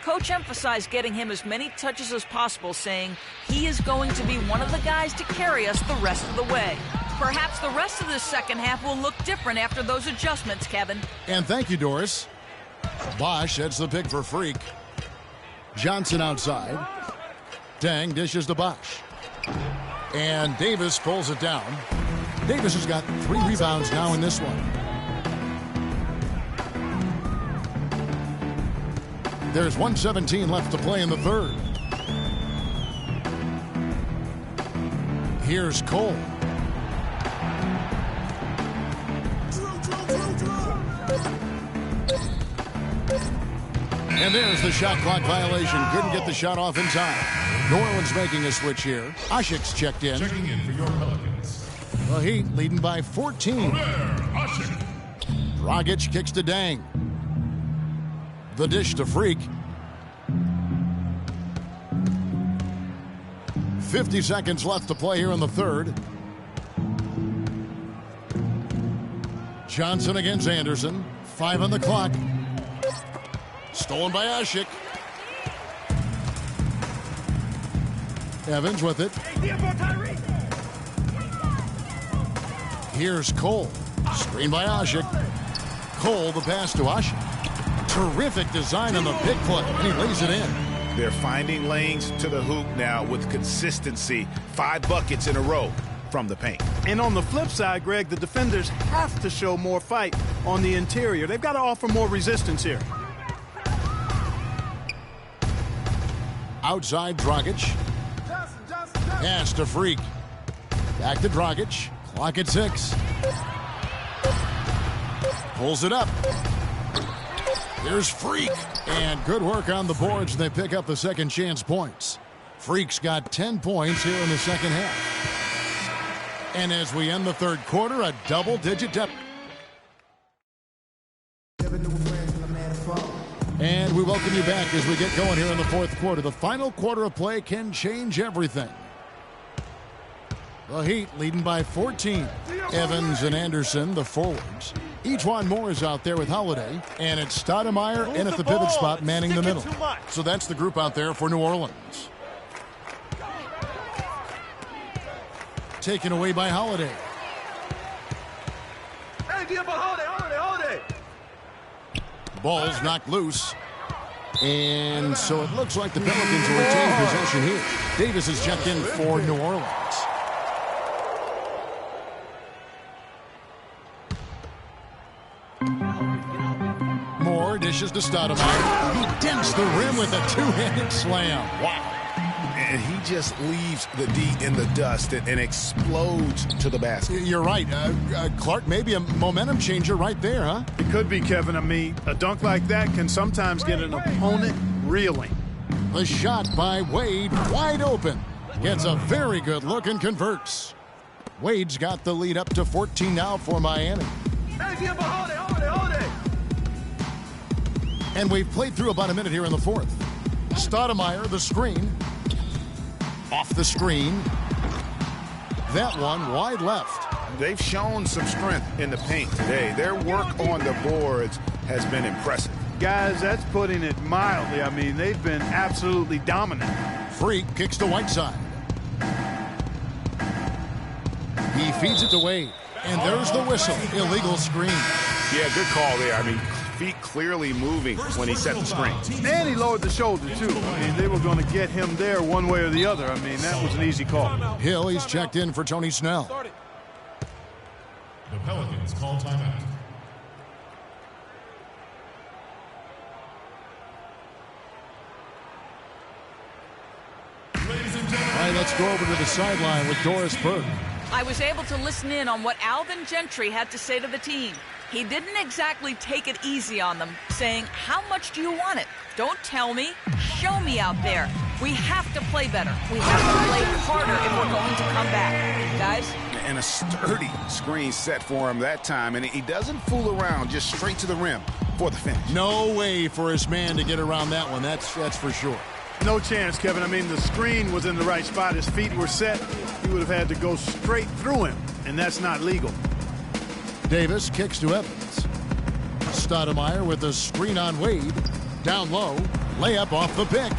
Coach emphasized getting him as many touches as possible, saying he is going to be one of the guys to carry us the rest of the way. Perhaps the rest of the second half will look different after those adjustments, Kevin. And thank you, Doris. Bosch heads the pick for Freak. Johnson outside. Dang dishes to Bosch. And Davis pulls it down. Davis has got 3 rebounds now in this one. There's 1:17 left to play in the third. Here's Cole. And there's the shot clock violation. Couldn't get the shot off in time. New Orleans making a switch here. Ashik's checked in. Checking in for your Pelicans. The Heat leading by 14. Dragic kicks to Dang. The dish to Freak. 50 seconds left to play here in the third. Johnson against Anderson. 5 on the clock. Stolen by Ashik. Evans with it. Here's Cole. Screen by Ashik. Cole, the pass to Ashik. Terrific design on the big play, and he lays it in. They're finding lanes to the hoop now with consistency. 5 buckets in a row from the paint. And on the flip side, Greg, the defenders have to show more fight on the interior. They've got to offer more resistance here. Outside, Dragic. Pass to Freak. Back to Dragic. Clock at 6. Pulls it up. Here's Freak. And good work on the boards. They pick up the second chance points. Freak's got 10 points here in the second half. And as we end the third quarter, a double-digit deficit. And we welcome you back as we get going here in the fourth quarter. The final quarter of play can change everything. The Heat leading by 14. Evans and Anderson, the forwards. Ejuan Moore is out there with Holiday. And it's Stoudemire in at the pivot spot, manning the middle. So that's the group out there for New Orleans. Taken away by Holiday. Holiday. Ball's knocked loose. And so it looks like the Pelicans will retain possession here. Davis is checked in for New Orleans. Moore dishes to Stoudemire. He dents the rim with a two-handed slam. Wow. And he just leaves the D in the dust and explodes to the basket. You're right. Clark, maybe a momentum changer right there, huh? It could be, Kevin. I mean, a dunk like that can sometimes get an opponent reeling. The shot by Wade, wide open. Gets a very good look and converts. Wade's got the lead up to 14 now for Miami. And we've played through about a minute here in the fourth. Stoudemire, the screen. Off the screen. That one wide left. They've shown some strength in the paint today. Their work on the boards has been impressive. Guys, that's putting it mildly. I mean, they've been absolutely dominant. Freak kicks to Whiteside. He feeds it to Wade. And there's the whistle. Illegal screen. Yeah, good call there. I mean, feet clearly moving when he set the screen. And he lowered the shoulder, too. I mean, they were going to get him there one way or the other. I mean, that was an easy call. Hill, he's checked in for Tony Snell. The Pelicans call timeout. right, let's go over to the sideline with Doris Burke. I was able to listen in on what Alvin Gentry had to say to the team. He didn't exactly take it easy on them, saying, how much do you want it? Don't tell me. Show me out there. We have to play better. We have to play harder if we're going to come back. Guys? And a sturdy screen set for him that time, and he doesn't fool around, just straight to the rim for the finish. No way for his man to get around that one. That's for sure. No chance, Kevin. I mean, the screen was in the right spot. His feet were set. He would have had to go straight through him, and that's not legal. Davis kicks to Evans. Stoudemire with the screen on Wade. Down low. Layup off the pick.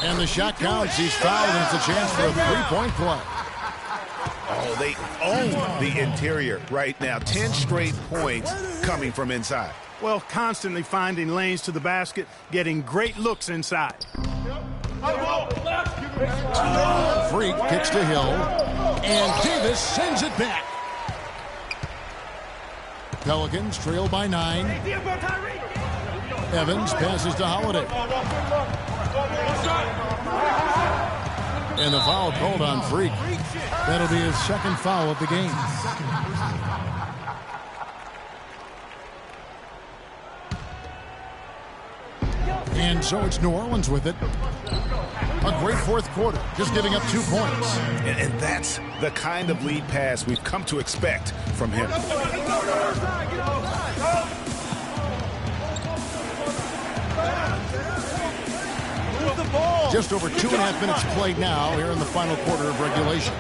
And the shot counts. He's fouled, and it's a chance for a three-point play. Oh, they own the interior right now. 10 straight points coming from inside. Well, constantly finding lanes to the basket, getting great looks inside. Freak kicks to Hill, and Davis sends it back. Pelicans trail by 9. Evans passes to Holiday. And the foul called on Freak. That'll be his second foul of the game. And so it's New Orleans with it. A great fourth quarter, just giving up 2 points. And that's the kind of lead pass we've come to expect from him. Just over 2.5 minutes played now here in the final quarter of regulation.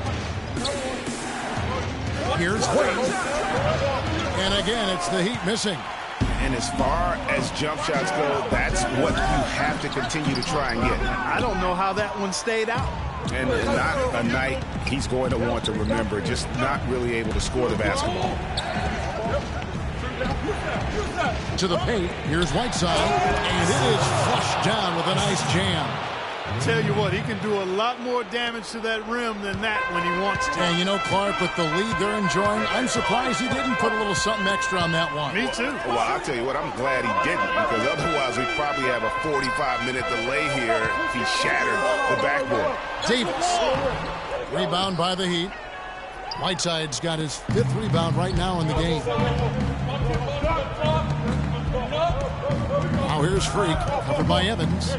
Here's Wade. And again, it's the Heat missing. And as far as jump shots go, that's what you have to continue to try and get. I don't know how that one stayed out. And not a night he's going to want to remember, just not really able to score the basketball. To the paint, here's Whiteside, and it is flushed down with a nice jam. Tell you what, he can do a lot more damage to that rim than that when he wants to. And you know, Clark, with the lead they're enjoying, I'm surprised he didn't put a little something extra on that one. Me too. Well, I'll tell you what, I'm glad he didn't, because otherwise we'd probably have a 45-minute delay here if he shattered the backboard. Davis. Rebound by the Heat. Whiteside's got his 5th rebound right now in the game. Now here's Freak, covered by Evans.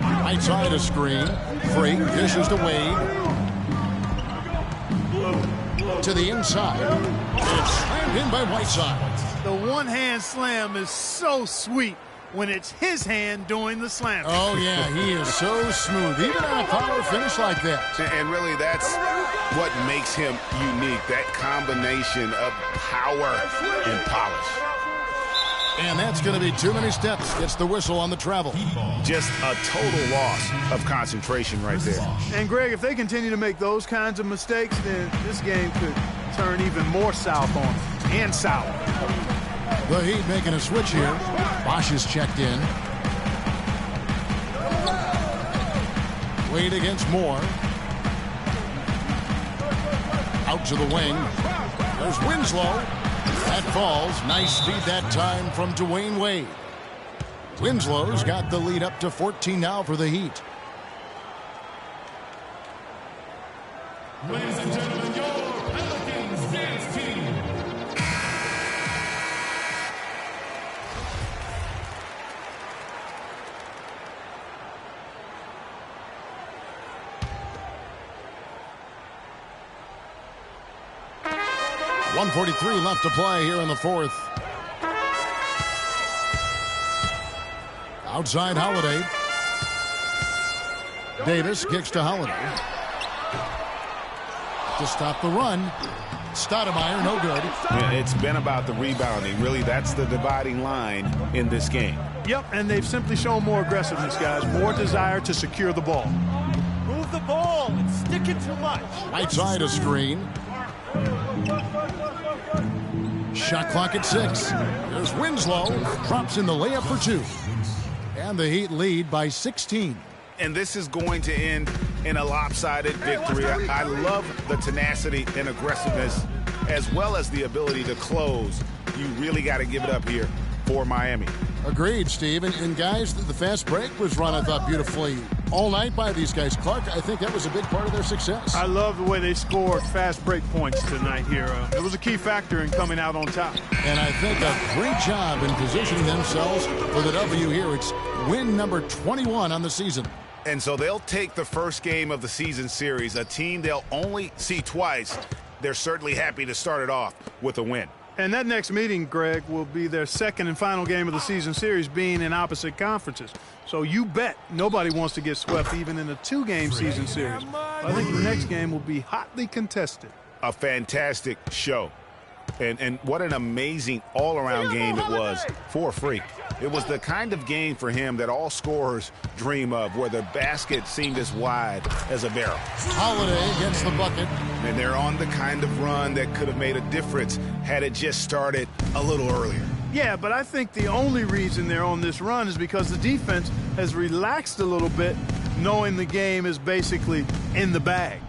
Right side a screen. Freak dishes to Wade. To the inside. And it's slammed in by Whiteside. The one-hand slam is so sweet when it's his hand doing the slam. Oh, yeah, he is so smooth, even on a power finish like that. And really, that's what makes him unique, that combination of power and polish. And that's going to be too many steps. Gets the whistle on the travel. Just a total loss of concentration right there. And, Greg, if they continue to make those kinds of mistakes, then this game could turn even more south on them, and sour. The Heat making a switch here. Bosch is checked in. Wade against Moore. Out to the wing. There's Winslow. That falls. Nice feed that time from Dwayne Wade. Winslow's got the lead up to 14 now for the Heat. Ladies and gentlemen, your Pelicans dance team. .143 left to play here in the fourth. Outside Holiday. Davis kicks to Holiday. To stop the run. Stoudemire, no good. Yeah, it's been about the rebounding. Really, that's the dividing line in this game. Yep, and they've simply shown more aggressiveness, guys. More desire to secure the ball. Move the ball and stick it too much. Right side a screen. Shot clock at 6. There's Winslow. Drops in the layup for 2. And the Heat lead by 16. And this is going to end in a lopsided victory. I love the tenacity and aggressiveness as well as the ability to close. You really got to give it up here for Miami. Agreed, Steve. And guys, the fast break was run, I thought, beautifully all night by these guys. Clark, I think that was a big part of their success. I love the way they scored fast break points tonight here. It was a key factor in coming out on top. And I think a great job in positioning themselves for the W here. It's win number 21 on the season. And so they'll take the first game of the season series, a team they'll only see twice. They're certainly happy to start it off with a win. And that next meeting, Greg, will be their second and final game of the season series, being in opposite conferences. So you bet nobody wants to get swept even in a 2-game season series. I think the next game will be hotly contested. A fantastic show. And what an amazing all-around game it was for Freak. It was the kind of game for him that all scorers dream of, where the basket seemed as wide as a barrel. Holiday gets the bucket. And they're on the kind of run that could have made a difference had it just started a little earlier. Yeah, but I think the only reason they're on this run is because the defense has relaxed a little bit, knowing the game is basically in the bag.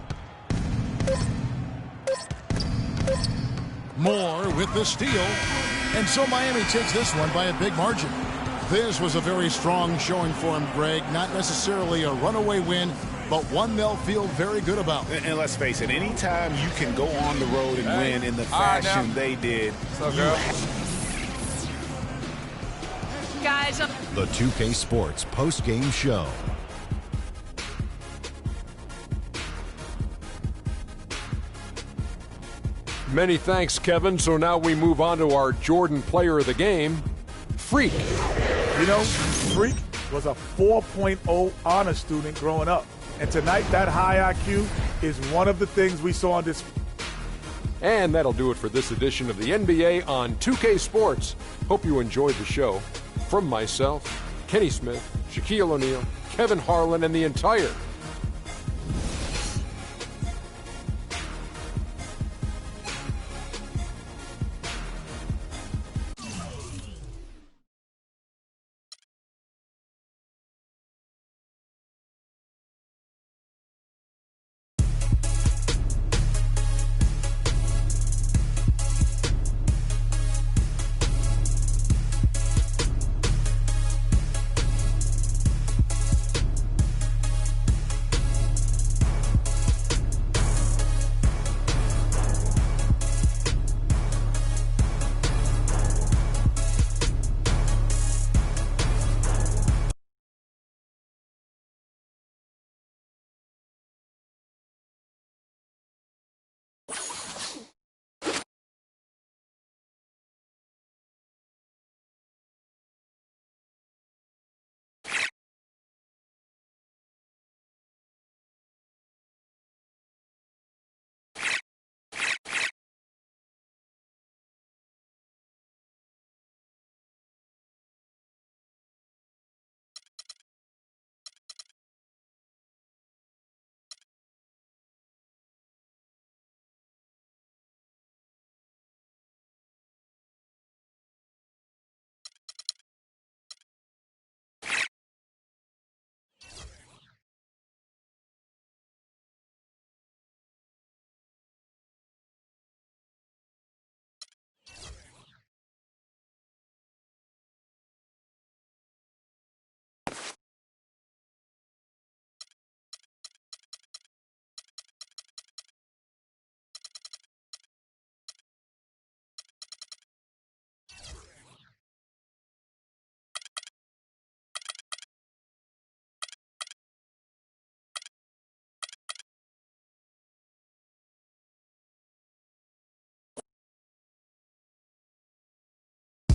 Moore with the steal. And so Miami takes this one by a big margin. This was a very strong showing for him, Greg. Not necessarily a runaway win, but one they'll feel very good about. And let's face it, anytime you can go on the road and win in the fashion they did. What's up, girl? Guys, The 2K Sports post-game show. Many thanks, Kevin. So now we move on to our Jordan player of the game, Freak. You know, Freak was a 4.0 honor student growing up. And tonight, that high IQ is one of the things we saw on this. And that'll do it for this edition of the NBA on 2K Sports. Hope you enjoyed the show. From myself, Kenny Smith, Shaquille O'Neal, Kevin Harlan, and the entire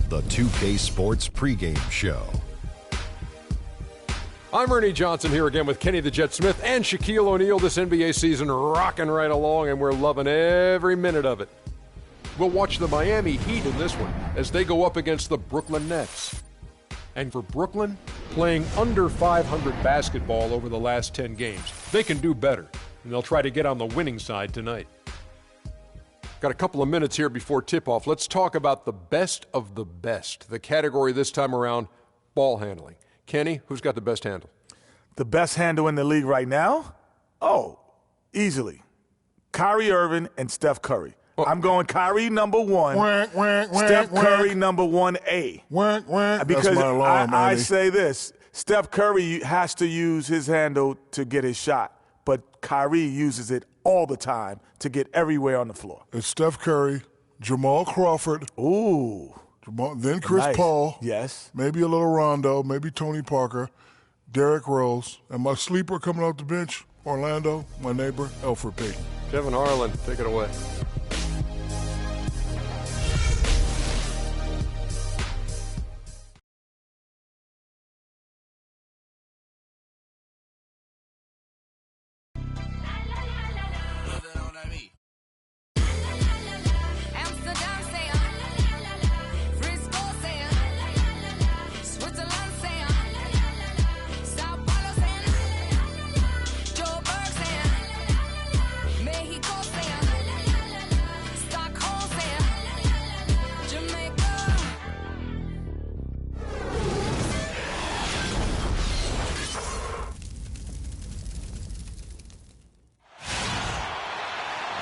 The 2K Sports pregame show. I'm Ernie Johnson here again with Kenny the Jet Smith and Shaquille O'Neal. This NBA season rocking right along, and we're loving every minute of it. We'll watch the Miami Heat in this one as they go up against the Brooklyn Nets. And for Brooklyn, playing under 500 basketball over the last 10 games, they can do better, and they'll try to get on the winning side tonight. Got a couple of minutes here before tip-off. Let's talk about the best of the best. The category this time around, ball handling. Kenny, who's got the best handle? The best handle in the league right now? Oh, easily. Kyrie Irving and Steph Curry. I'm going Kyrie number one, Steph Curry number 1A. That's Because my alarm, I Andy. say this, Steph Curry has to use his handle to get his shot, but Kyrie uses it all the time to get everywhere on the floor. It's Steph Curry, Jamal Crawford. Ooh. Then Chris Paul. Yes. Maybe a little Rondo, maybe Tony Parker, Derrick Rose, and my sleeper coming off the bench, Orlando, my neighbor, Elfrid Payton. Kevin Harlan, take it away.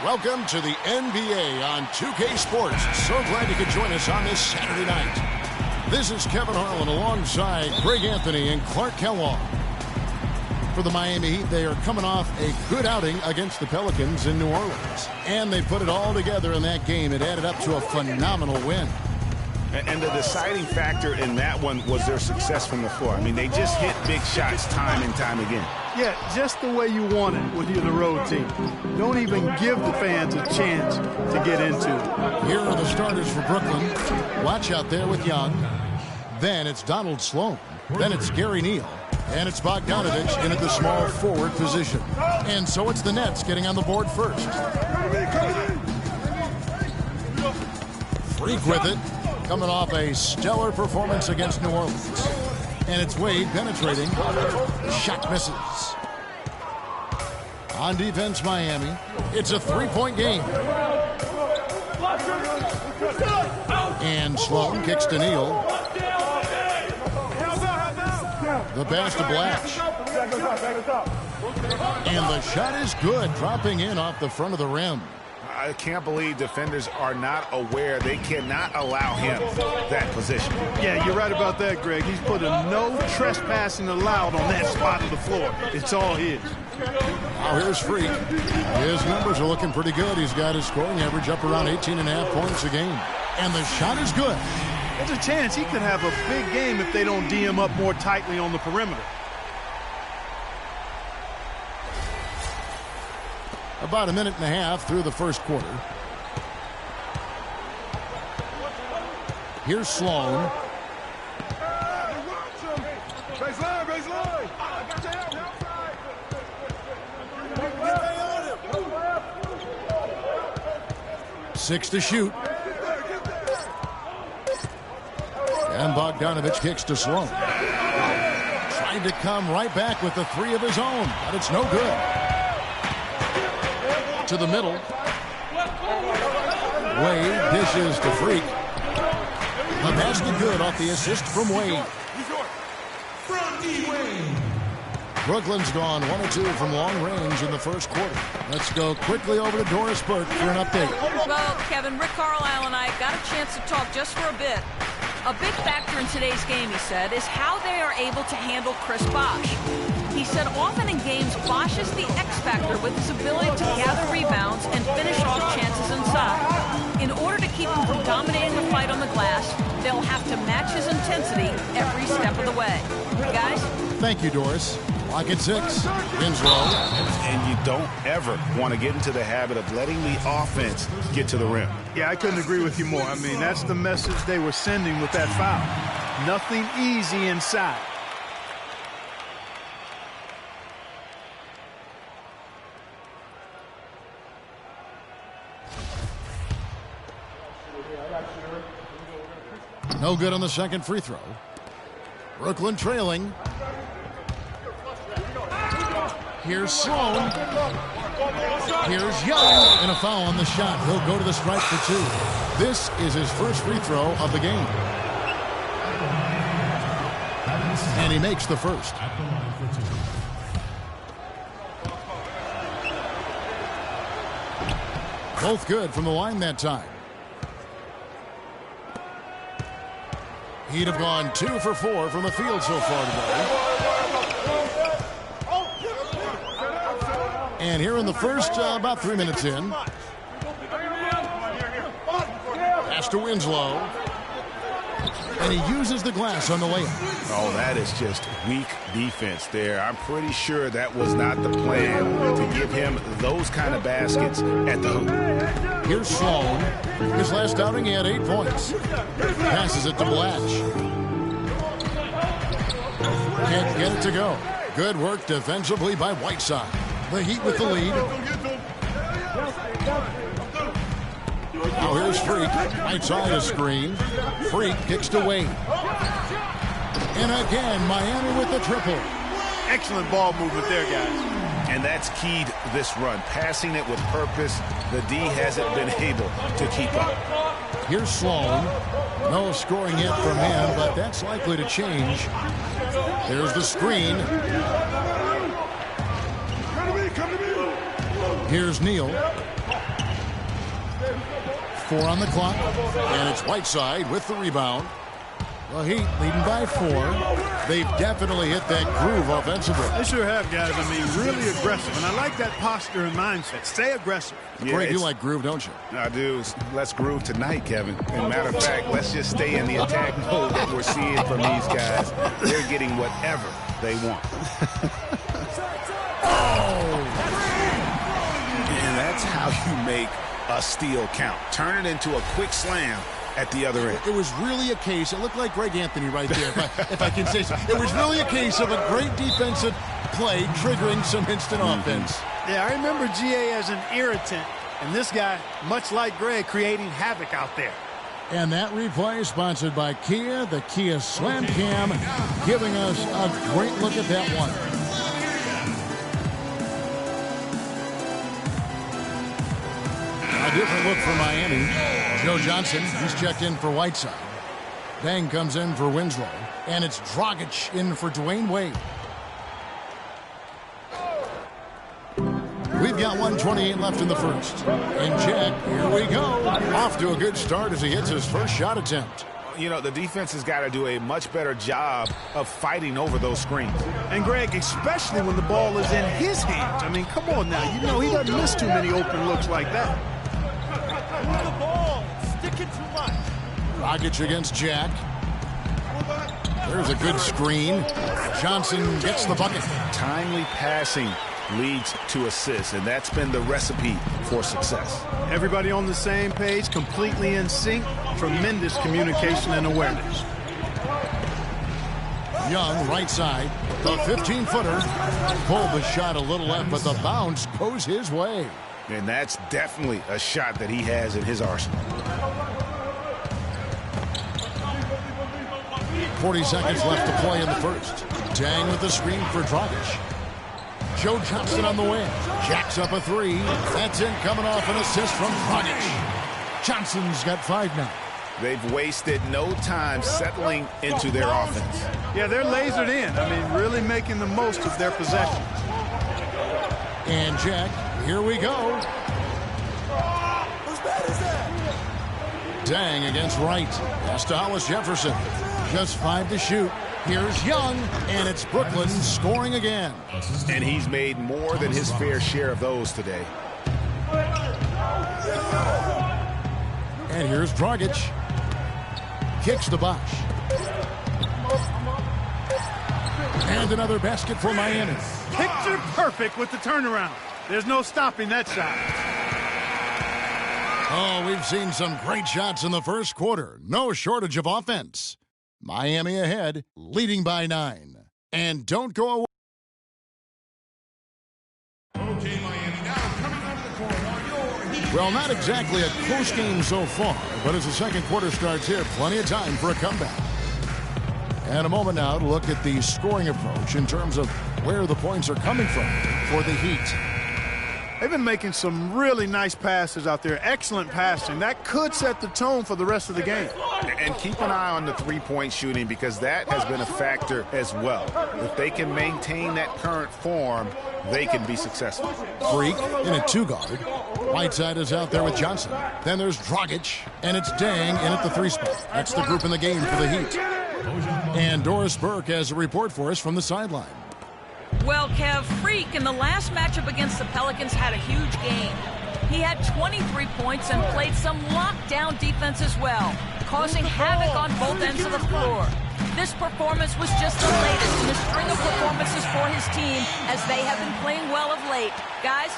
Welcome to the NBA on 2K Sports. So glad you could join us on this Saturday night. This is Kevin Harlan alongside Greg Anthony and Clark Kellogg. For the Miami Heat, they are coming off a good outing against the Pelicans in New Orleans. And they put it all together in that game. It added up to a phenomenal win. And the deciding factor in that one was their success from the floor. I mean, they just hit big shots time and time again. Yeah, just the way you want it when you're the road team. Don't even give the fans a chance to get into it. Here are the starters for Brooklyn. Watch out there with Young. Then it's Donald Sloan. Then it's Gary Neal. And it's Bogdanovich in at the small forward position. And so it's the Nets getting on the board first. Freak with it. Coming off a stellar performance against New Orleans. And it's Wade penetrating. Shot misses. On defense, Miami. It's a three-point game. And Sloan kicks to Neal. The pass to Blatch. And the shot is good, dropping in off the front of the rim. I can't believe defenders are not aware. They cannot allow him that position. Yeah, you're right about that, Greg. He's put a no trespassing allowed on that spot of the floor. It's all his. Now here's Freak. His numbers are looking pretty good. He's got his scoring average up around 18.5 points a game. And the shot is good. There's a chance he could have a big game if they don't D him up more tightly on the perimeter. About a minute and a half through the first quarter. Here's Sloan. Baseline. 6 to shoot. And Bogdanovich kicks to Sloan. Trying to come right back with the three of his own, but it's no good. To the middle. Wade dishes to Freak. The basket good off the assist from Wade. Brooklyn's gone 1 of 2 from long range in the first quarter. Let's go quickly over to Doris Burke for an update. Well, Kevin, Rick Carlisle and I got a chance to talk just for a bit. A big factor in today's game, he said, is how they are able to handle Chris Bosh. He said often in games, Bosh is the X factor with his ability to gather rebounds and finish off chances inside. In order to keep him from dominating the fight on the glass, they'll have to match his intensity every step of the way. Guys? Thank you, Doris. Lock at 6. Winslow. And you don't ever want to get into the habit of letting the offense get to the rim. Yeah, I couldn't agree with you more. I mean, that's the message they were sending with that foul. Nothing easy inside. No good on the second free throw. Brooklyn trailing. Here's Sloan. Here's Young. And a foul on the shot. He'll go to the stripe for 2. This is his first free throw of the game. And he makes the first. Both good from the line that time. He'd have gone 2 for 4 from the field so far today. And here in the first, about 3 minutes in. Pass to Winslow. And he uses the glass on the layup. Oh, that is just weak defense there. I'm pretty sure that was not the plan to give him those kind of baskets at the hoop. Here's Sloan. His last outing, he had 8 points. Passes it to Blatch. Can't get it to go. Good work defensively by Whiteside. The Heat with the lead. Now here's Freak. Outside a screen. Freak kicks to Wade. And again, Miami with the triple. Excellent ball movement there, guys. And that's keyed this run. Passing it with purpose. The D hasn't been able to keep up. Here's Sloan. No scoring yet from him, but that's likely to change. There's the screen. Here's Neal. 4 on the clock. And it's Whiteside with the rebound. The Heat leading by 4. They've definitely hit that groove offensively. They sure have, guys. I mean, really aggressive. And I like that posture and mindset. Stay aggressive. Yeah, Greg, you like groove, don't you? I do. Let's groove tonight, Kevin. And matter of fact, let's just stay in the attack mode that we're seeing from these guys. They're getting whatever they want. And that's how you make a steal count. Turn it into a quick slam at the other end. It was really a case, it looked like Greg Anthony right there, if I can say so. It was really a case of a great defensive play triggering some instant offense. Yeah, I remember GA as an irritant, and this guy, much like Greg, creating havoc out there. And that replay sponsored by Kia, the Kia Slam Cam, giving us a great look at that one. A different look for Miami. Joe Johnson, he's checked in for Whiteside. Dang comes in for Winslow. And it's Dragic in for Dwayne Wade. We've got 1:28 left in the first. And Jack, here we go. Off to a good start as he hits his first shot attempt. You know, the defense has got to do a much better job of fighting over those screens. And Greg, especially when the ball is in his hands. I mean, come on now. You know he doesn't miss too many open looks like that. The ball, sticking too much. Dragic against Jack. There's a good screen. Johnson gets the bucket. Timely passing leads to assists, and that's been the recipe for success. Everybody on the same page, completely in sync. Tremendous communication and awareness. Young, right side. The 15-footer. Pulled the shot a little left, but the bounce goes his way. And that's definitely a shot that he has in his arsenal. 40 seconds left to play in the first. Dang with the screen for Dragic. Joe Johnson on the wing. Jacks up a 3. That's in, coming off an assist from Dragic. Johnson's got 5 now. They've wasted no time settling into their offense. Yeah, they're lasered in. I mean, really making the most of their possession. And Jack, here we go. Whose bad is that? Dang against Wright. Pass to Hollis Jefferson. Just 5 to shoot. Here's Young, and it's Brooklyn scoring again. And he's made more than his fair share of those today. And here's Dragic. Kicks to Bosch. And another basket for Miami. Picture perfect with the turnaround. There's no stopping that shot. Oh, we've seen some great shots in the first quarter. No shortage of offense. Miami ahead, leading by 9. And don't go away. Okay, Miami, now coming off the court are your Heat. Well, not exactly a close game so far, but as the second quarter starts here, plenty of time for a comeback. And a moment now to look at the scoring approach in terms of where the points are coming from for the Heat. They've been making some really nice passes out there. Excellent passing. That could set the tone for the rest of the game. And keep an eye on the three-point shooting because that has been a factor as well. If they can maintain that current form, they can be successful. Freak in a 2-guard. Whiteside is out there with Johnson. Then there's Dragic, and it's Dang in at the 3 spot. That's the group in the game for the Heat. And Doris Burke has a report for us from the sideline. Well, Kev, Freak in the last matchup against the Pelicans had a huge game. He had 23 points and played some lockdown defense as well, causing havoc on both ends of the floor. This performance was just the latest in a string of performances for his team as they have been playing well of late. Guys?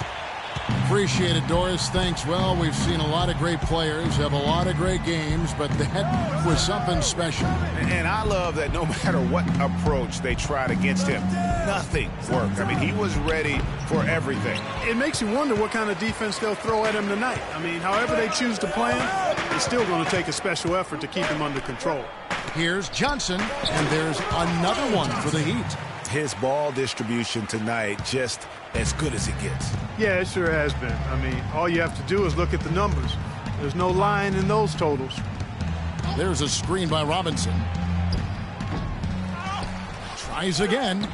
Appreciate it, Doris. Thanks. Well, we've seen a lot of great players have a lot of great games, but that was something special. And I love that no matter what approach they tried against him, nothing worked. I mean, he was ready for everything. It makes you wonder what kind of defense they'll throw at him tonight. I mean, however they choose to play him, it's still going to take a special effort to keep him under control. Here's Johnson, and there's another one for the Heat. His ball distribution tonight just as good as it gets. Yeah, it sure has been. I mean, all you have to do is look at the numbers. There's no lying in those totals. There's a screen by Robinson. Tries again.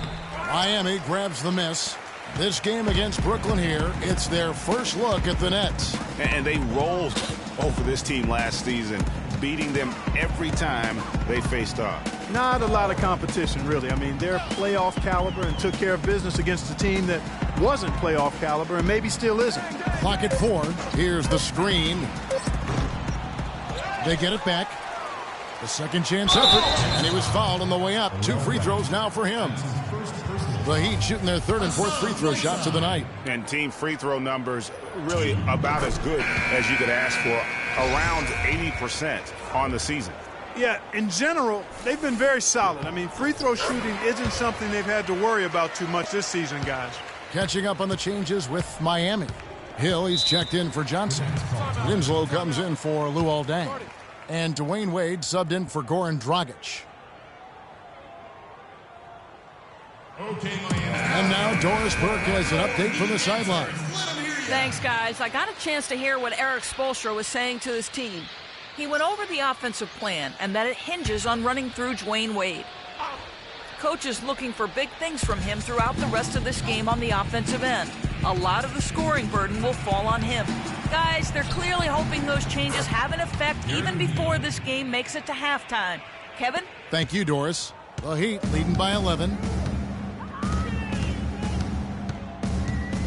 Miami grabs the miss. This game against Brooklyn here, it's their first look at the Nets. And they rolled over this team last season, beating them every time they faced off. Not a lot of competition, really. I mean, they're playoff caliber and took care of business against a team that wasn't playoff caliber and maybe still isn't. Clock at 4. Here's the screen. They get it back. The second chance effort, and he was fouled on the way up. 2 free throws now for him. The Heat shooting their 3rd and 4th free throw shots of the night. And team free throw numbers really about as good as you could ask for, around 80% on the season. Yeah, in general, they've been very solid. I mean, free throw shooting isn't something they've had to worry about too much this season, guys. Catching up on the changes with Miami. Hill, he's checked in for Johnson. Winslow comes in for Luol Deng. And Dwayne Wade subbed in for Goran Dragic. And now Doris Burke has an update from the sideline. Thanks, guys. I got a chance to hear what Eric Spoelstra was saying to his team. He went over the offensive plan and that it hinges on running through Dwayne Wade. Coach is looking for big things from him throughout the rest of this game on the offensive end. A lot of the scoring burden will fall on him. Guys, they're clearly hoping those changes have an effect even before this game makes it to halftime. Kevin? Thank you, Doris. The Heat leading by 11.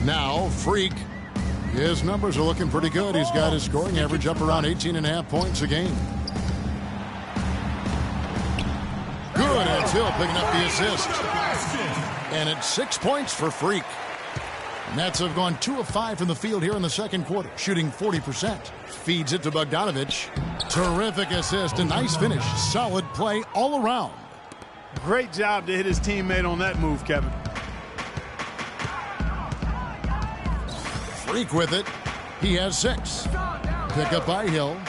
Now, Freak. His numbers are looking pretty good. He's got his scoring average up around 18.5 points a game. Good, and it's Hill picking up the assist. And it's 6 points for Freak. Nets have gone 2 of 5 from the field here in the second quarter, shooting 40%. Feeds it to Bogdanovich. Terrific assist, a nice finish. Solid play all around. Great job to hit his teammate on that move, Kevin. Freak with it. He has 6. Pick up by Hill.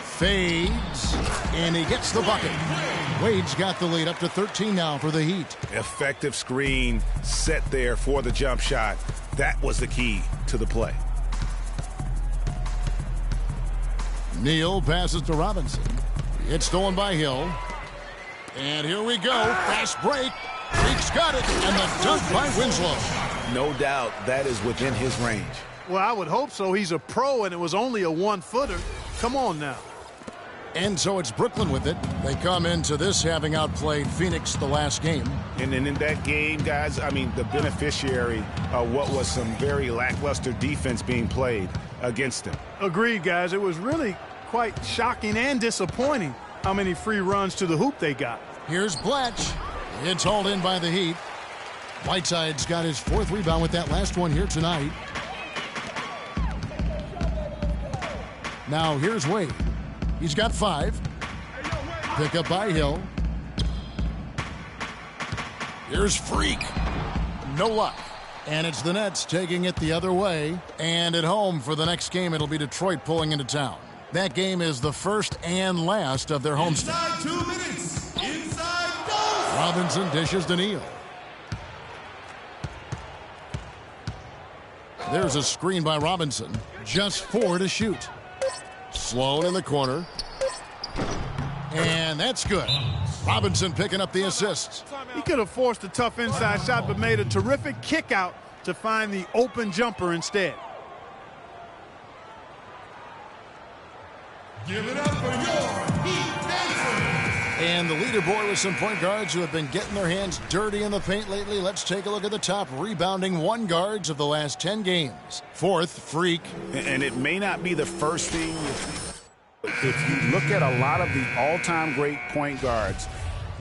Fades. And he gets the bucket. Wade's got the lead up to 13 now for the Heat. Effective screen set there for the jump shot. That was the key to the play. Neal passes to Robinson. It's stolen by Hill. And here we go. Fast break. Freak's got it. And the dunk by Winslow. No doubt that is within his range. Well, I would hope so. He's a pro, and it was only a 1-footer. Come on now. And so it's Brooklyn with it. They come into this having outplayed Phoenix the last game. And in that game, guys, I mean, the beneficiary of what was some very lackluster defense being played against them. Agreed, guys. It was really quite shocking and disappointing how many free runs to the hoop they got. Here's Blatch. It's hauled in by the Heat. Whiteside's got his 4th rebound with that last one here tonight. Now here's Wade. He's got 5. Pick up by Hill. Here's Freak. No luck. And it's the Nets taking it the other way. And at home for the next game, it'll be Detroit pulling into town. That game is the first and last of their homestand. Inside 2 minutes. Inside goes. Robinson dishes to Neal. There's a screen by Robinson. Just 4 to shoot. Sloan in the corner. And that's good. Robinson picking up the assists. He could have forced a tough inside shot, but made a terrific kick out to find the open jumper instead. Give it up for your Heat dancers. And the leaderboard with some point guards who have been getting their hands dirty in the paint lately. Let's take a look at the top rebounding one guards of the last 10 games. Fourth, Freak. And it may not be the first thing. If you look at a lot of the all-time great point guards,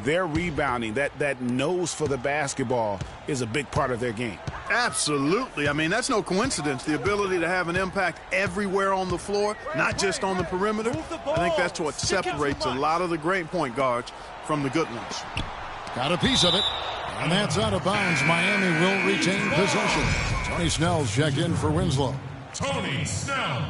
their rebounding, that nose for the basketball is a big part of their game. Absolutely. I mean, that's no coincidence. The ability to have an impact everywhere on the floor, not just on the perimeter. I think that's what separates a lot of the great point guards from the good ones. Got a piece of it. And that's out of bounds. Miami will retain possession. Tony Snell's checked in for Winslow. Tony Snell.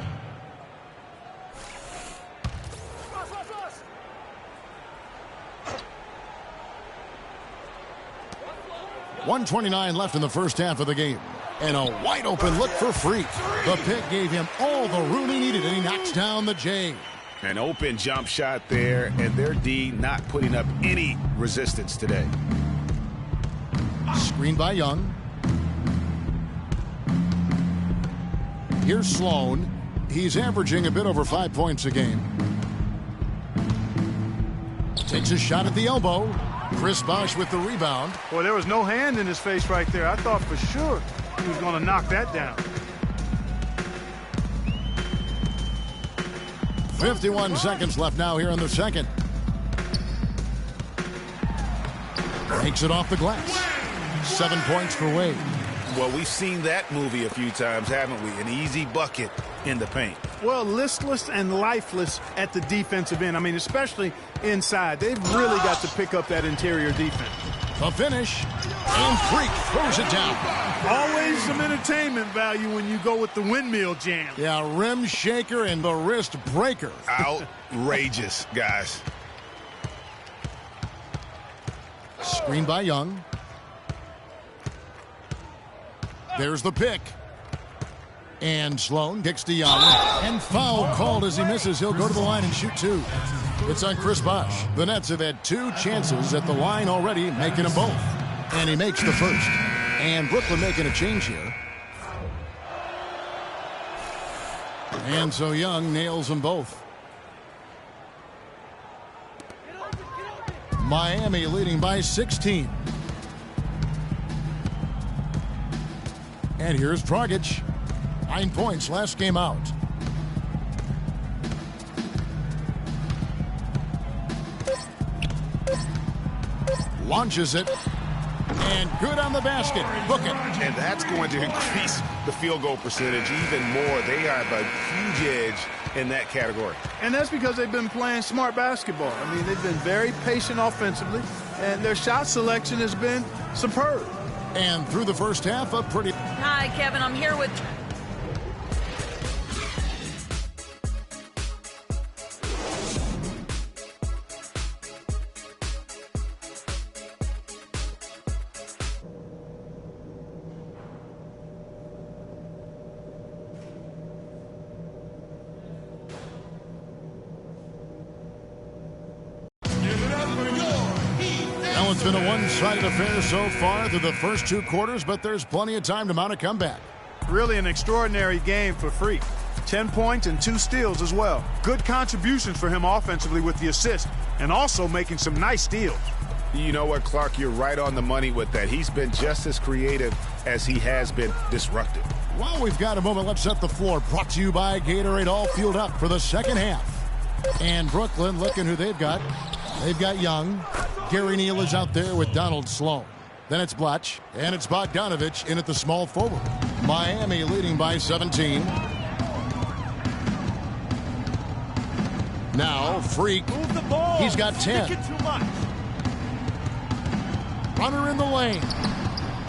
.129 left in the first half of the game. And a wide open look for Freak. The pick gave him all the room he needed, and he knocks down the J. An open jump shot there, and their D not putting up any resistance today. Screen by Young. Here's Sloan. He's averaging a bit over 5 points a game. Takes a shot at the elbow. Chris Bosh with the rebound. Boy, there was no hand in his face right there. I thought for sure he was going to knock that down. 51 seconds left now here in the second. Takes it off the glass. 7 points for Wade. Well, we've seen that movie a few times, haven't we? An easy bucket in the paint. Well, listless and lifeless at the defensive end. I mean, especially inside. They've really got to pick up that interior defense. The finish, and Freak throws it down. Always some entertainment value when you go with the windmill jam. Yeah, rim shaker and the wrist breaker. Outrageous, guys. Screen by Young. There's the pick. And Sloan kicks to Young. And foul called as he misses. He'll go to the line and shoot two. It's on Chris Bosh. The Nets have had 2 chances at the line already, making them both. And he makes the first. And Brooklyn making a change here. And so Young nails them both. Miami leading by 16. And here's Dragic. 9 points last game out. Launches it. And good on the basket. Book it. And that's going to increase the field goal percentage even more. They have a huge edge in that category. And that's because they've been playing smart basketball. I mean, they've been very patient offensively, and their shot selection has been superb. And through the first half, a pretty... Hi, Kevin. I'm here with... Now it's been a one-sided affair so far through the first 2 quarters, but there's plenty of time to mount a comeback. Really an extraordinary game for Freak. 10 points and 2 steals as well. Good contributions for him offensively with the assist, and also making some nice steals. You know what, Clark? You're right on the money with that. He's been just as creative as he has been disruptive. While we've got a moment, let's set the floor. Brought to you by Gatorade, all fueled up for the second half. And Brooklyn, looking who they've got. They've got Young. Gary Neal is out there with Donald Sloan. Then it's Blatch, and it's Bogdanovich in at the small forward. Miami leading by 17. Now, Freak. Move the ball. He's got 10. Stick it too much. Runner in the lane.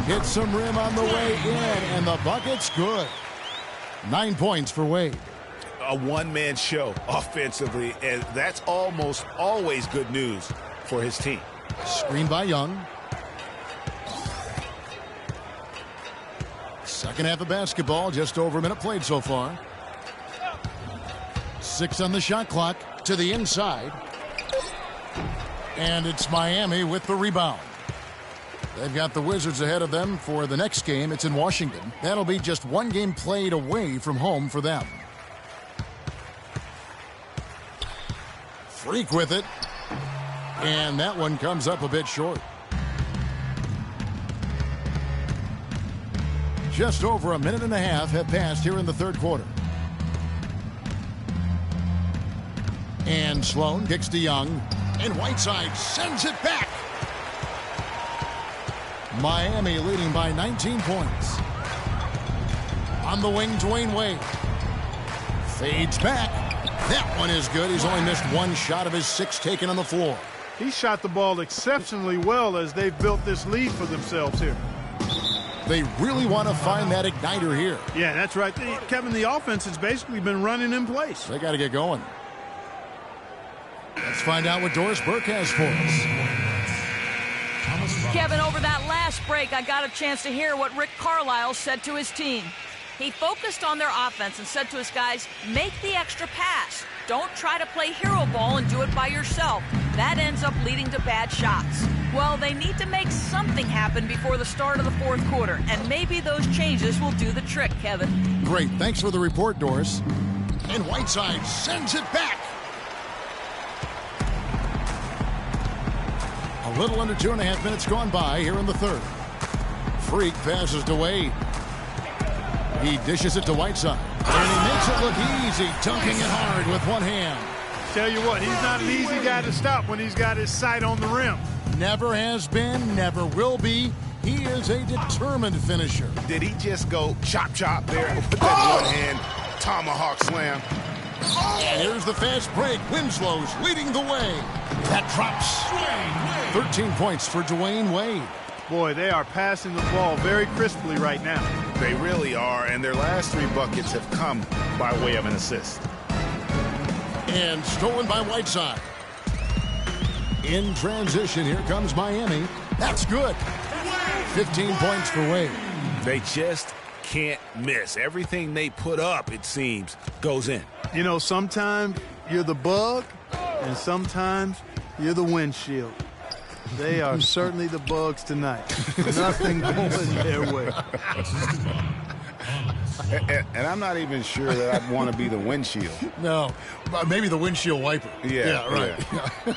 Hits some rim on the way in, and the bucket's good. 9 points for Wade. A one-man show offensively, and that's almost always good news for his team. Screen by Young. Second half of basketball, just over a minute played so far. 6 on the shot clock, to the inside. And it's Miami with the rebound. They've got the Wizards ahead of them for the next game. It's in Washington. That'll be just 1 game played away from home for them. Freak with it. And that one comes up a bit short. Just over a minute and a half have passed here in the third quarter. And Sloan kicks to Young. And Whiteside sends it back. Miami leading by 19 points. On the wing, Dwayne Wade. Fades back. That one is good. He's only missed one shot of his 6 taken on the floor. He shot the ball exceptionally well as they've built this lead for themselves here. They really want to find that igniter here. Yeah, that's right. Kevin, the offense has basically been running in place. They got to get going. Let's find out what Doris Burke has for us. Kevin, over that last break, I got a chance to hear what Rick Carlisle said to his team. He focused on their offense and said to his guys, make the extra pass. Don't try to play hero ball and do it by yourself. That ends up leading to bad shots. Well, they need to make something happen before the start of the fourth quarter, and maybe those changes will do the trick, Kevin. Great. Thanks for the report, Doris. And Whiteside sends it back. A little under 2.5 minutes gone by here in the third. Freak passes to Wade. He dishes it to Whiteside. And he makes it look easy, dunking it hard with one hand. Tell you what, he's not an easy guy to stop when he's got his sight on the rim. Never has been, never will be. He is a determined finisher. Did he just go chop chop there with that one hand tomahawk slam? And here's the fast break. Winslow's leading the way. That drops. 13 points for Dwayne Wade. Boy, they are passing the ball very crisply right now. They really are, and their last 3 buckets have come by way of an assist. And stolen by Whiteside. In transition, here comes Miami. That's good. 15 points for Wade. They just can't miss. Everything they put up, it seems, goes in. You know, sometimes you're the bug, and sometimes you're the windshield. They are certainly the bugs tonight. Nothing going their way. And I'm not even sure that I'd want to be the windshield. No, maybe the windshield wiper. Yeah, right. Yeah.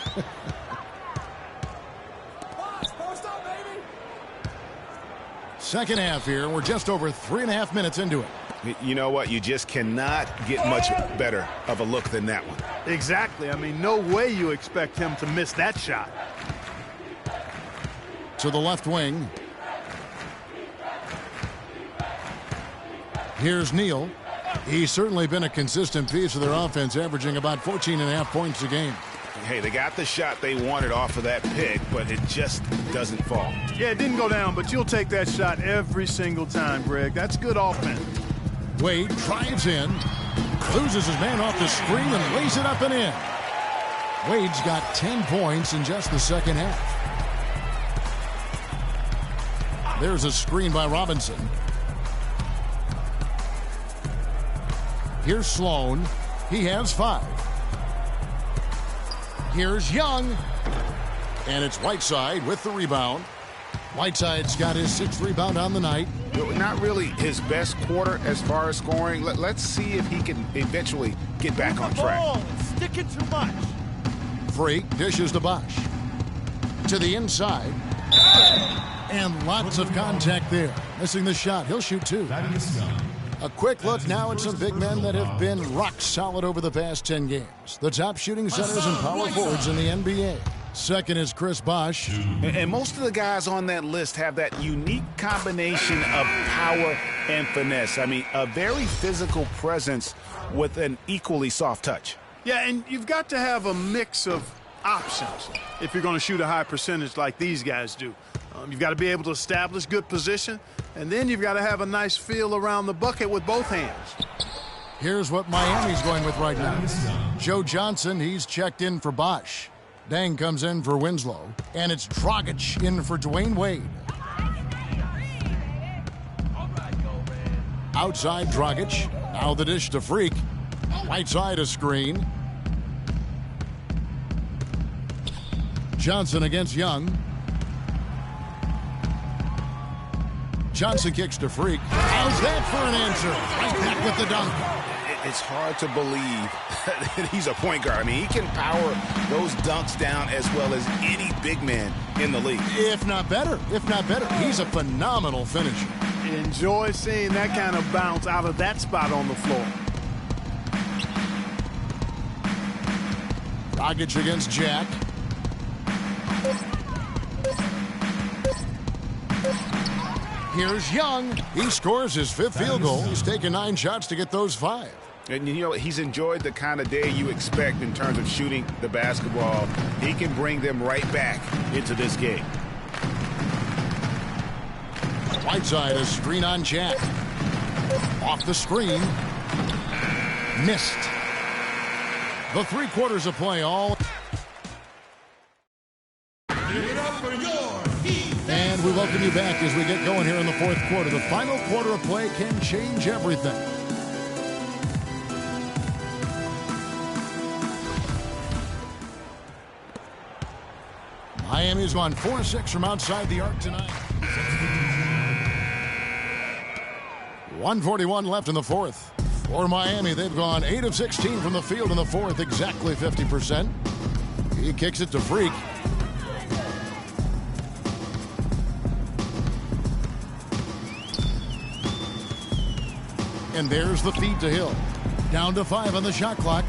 Second half here. We're just over 3.5 minutes into it. You know what? You just cannot get much better of a look than that one. Exactly. I mean, no way you expect him to miss that shot. To the left wing. Here's Neal. He's certainly been a consistent piece of their offense, averaging about 14.5 points a game. Hey, they got the shot they wanted off of that pick, but it just doesn't fall. Yeah, it didn't go down, but you'll take that shot every single time, Greg. That's good offense. Wade drives in, loses his man off the screen, and lays it up and in. Wade's got 10 points in just the second half. There's a screen by Robinson. Here's Sloan. He has 5. Here's Young. And it's Whiteside with the rebound. Whiteside's got his 6th rebound on the night. Not really his best quarter as far as scoring. Let's see if he can eventually get back on track. Ball, sticking too much. Freak dishes to Bosch. To the inside. And lots of contact there. Missing the shot. He'll shoot 2. A quick look now at some big men that have been rock solid over the past 10 games. The top shooting centers and power forwards in the NBA. Second is Chris Bosch. And most of the guys on that list have that unique combination of power and finesse. I mean, a very physical presence with an equally soft touch. Yeah, and you've got to have a mix of options if you're going to shoot a high percentage like these guys do. You've got to be able to establish good position, and then you've got to have a nice feel around the bucket with both hands. Here's what Miami's going with right now. Joe Johnson, he's checked in for Bosch. Dang comes in for Winslow. And it's Dragic in for Dwayne Wade. Outside Dragic. Now the dish to Freak. Right side a screen. Johnson against Young. Johnson kicks to Freak. How's that for an answer? Right back with the dunk. It's hard to believe that he's a point guard. I mean, he can power those dunks down as well as any big man in the league. If not better. He's a phenomenal finisher. Enjoy seeing that kind of bounce out of that spot on the floor. Dragic against Jack. Here's Young. He scores his 5th field goal. He's taken 9 shots to get those 5. And, you know, he's enjoyed the kind of day you expect in terms of shooting the basketball. He can bring them right back into this game. Whiteside, a screen on Jack. Off the screen. Missed. The 3 quarters of play all. And we welcome you back as we get going here in the 4th quarter. The final quarter of play can change everything. Miami's gone 4-6 from outside the arc tonight. 1:41 left in the 4th. For Miami, they've gone 8 of 16 from the field in the 4th, exactly 50%. He kicks it to Freak. And there's the feed to Hill. Down to 5 on the shot clock.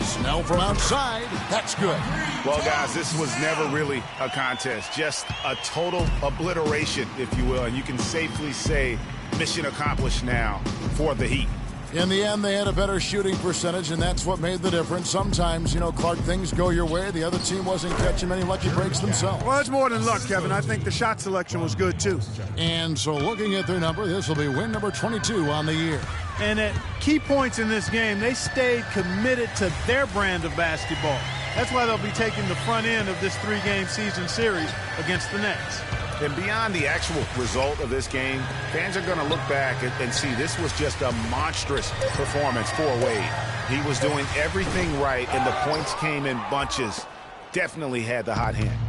Snell from outside. That's good. Well, guys, this was never really a contest. Just a total obliteration, if you will. And you can safely say mission accomplished now for the Heat. In the end, they had a better shooting percentage, and that's what made the difference. Sometimes, you know, Clark, things go your way. The other team wasn't catching many lucky breaks themselves. Well, it's more than luck, Kevin. I think the shot selection was good, too. And so looking at their number, this will be win number 22 on the year. And at key points in this game, they stayed committed to their brand of basketball. That's why they'll be taking the front end of this 3-game season series against the Nets. And beyond the actual result of this game, fans are going to look back and see this was just a monstrous performance for Wade. He was doing everything right, and the points came in bunches. Definitely had the hot hand.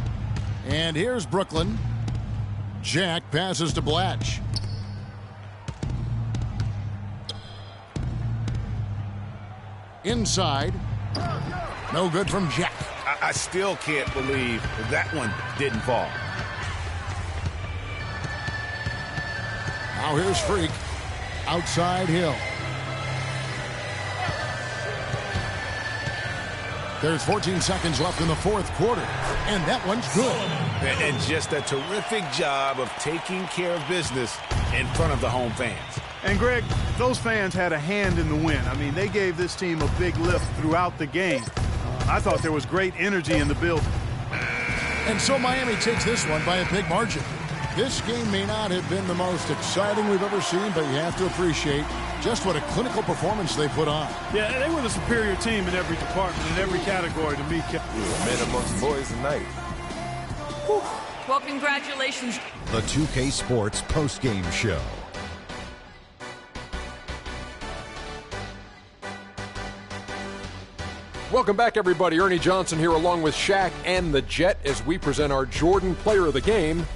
And here's Brooklyn. Jack passes to Blatch. Inside. No good from Jack. I still can't believe that one didn't fall. Now here's Freak. Outside Hill. There's 14 seconds left in the 4th quarter. And that one's good. And just a terrific job of taking care of business in front of the home fans. And, Greg, those fans had a hand in the win. I mean, they gave this team a big lift throughout the game. I thought there was great energy in the building. And so Miami takes this one by a big margin. This game may not have been the most exciting we've ever seen, but you have to appreciate just what a clinical performance they put on. Yeah, they were the superior team in every department, in every category to me. Man amongst boys tonight. Whew. Well, congratulations. The 2K Sports postgame show. Welcome back, everybody. Ernie Johnson here along with Shaq and the Jet as we present our Jordan Player of the Game,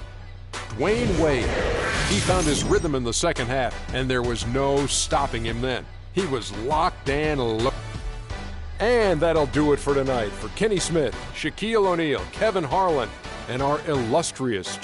Dwayne Wade. He found his rhythm in the second half, and there was no stopping him then. He was locked and loaded. And that'll do it for tonight. For Kenny Smith, Shaquille O'Neal, Kevin Harlan, and our illustrious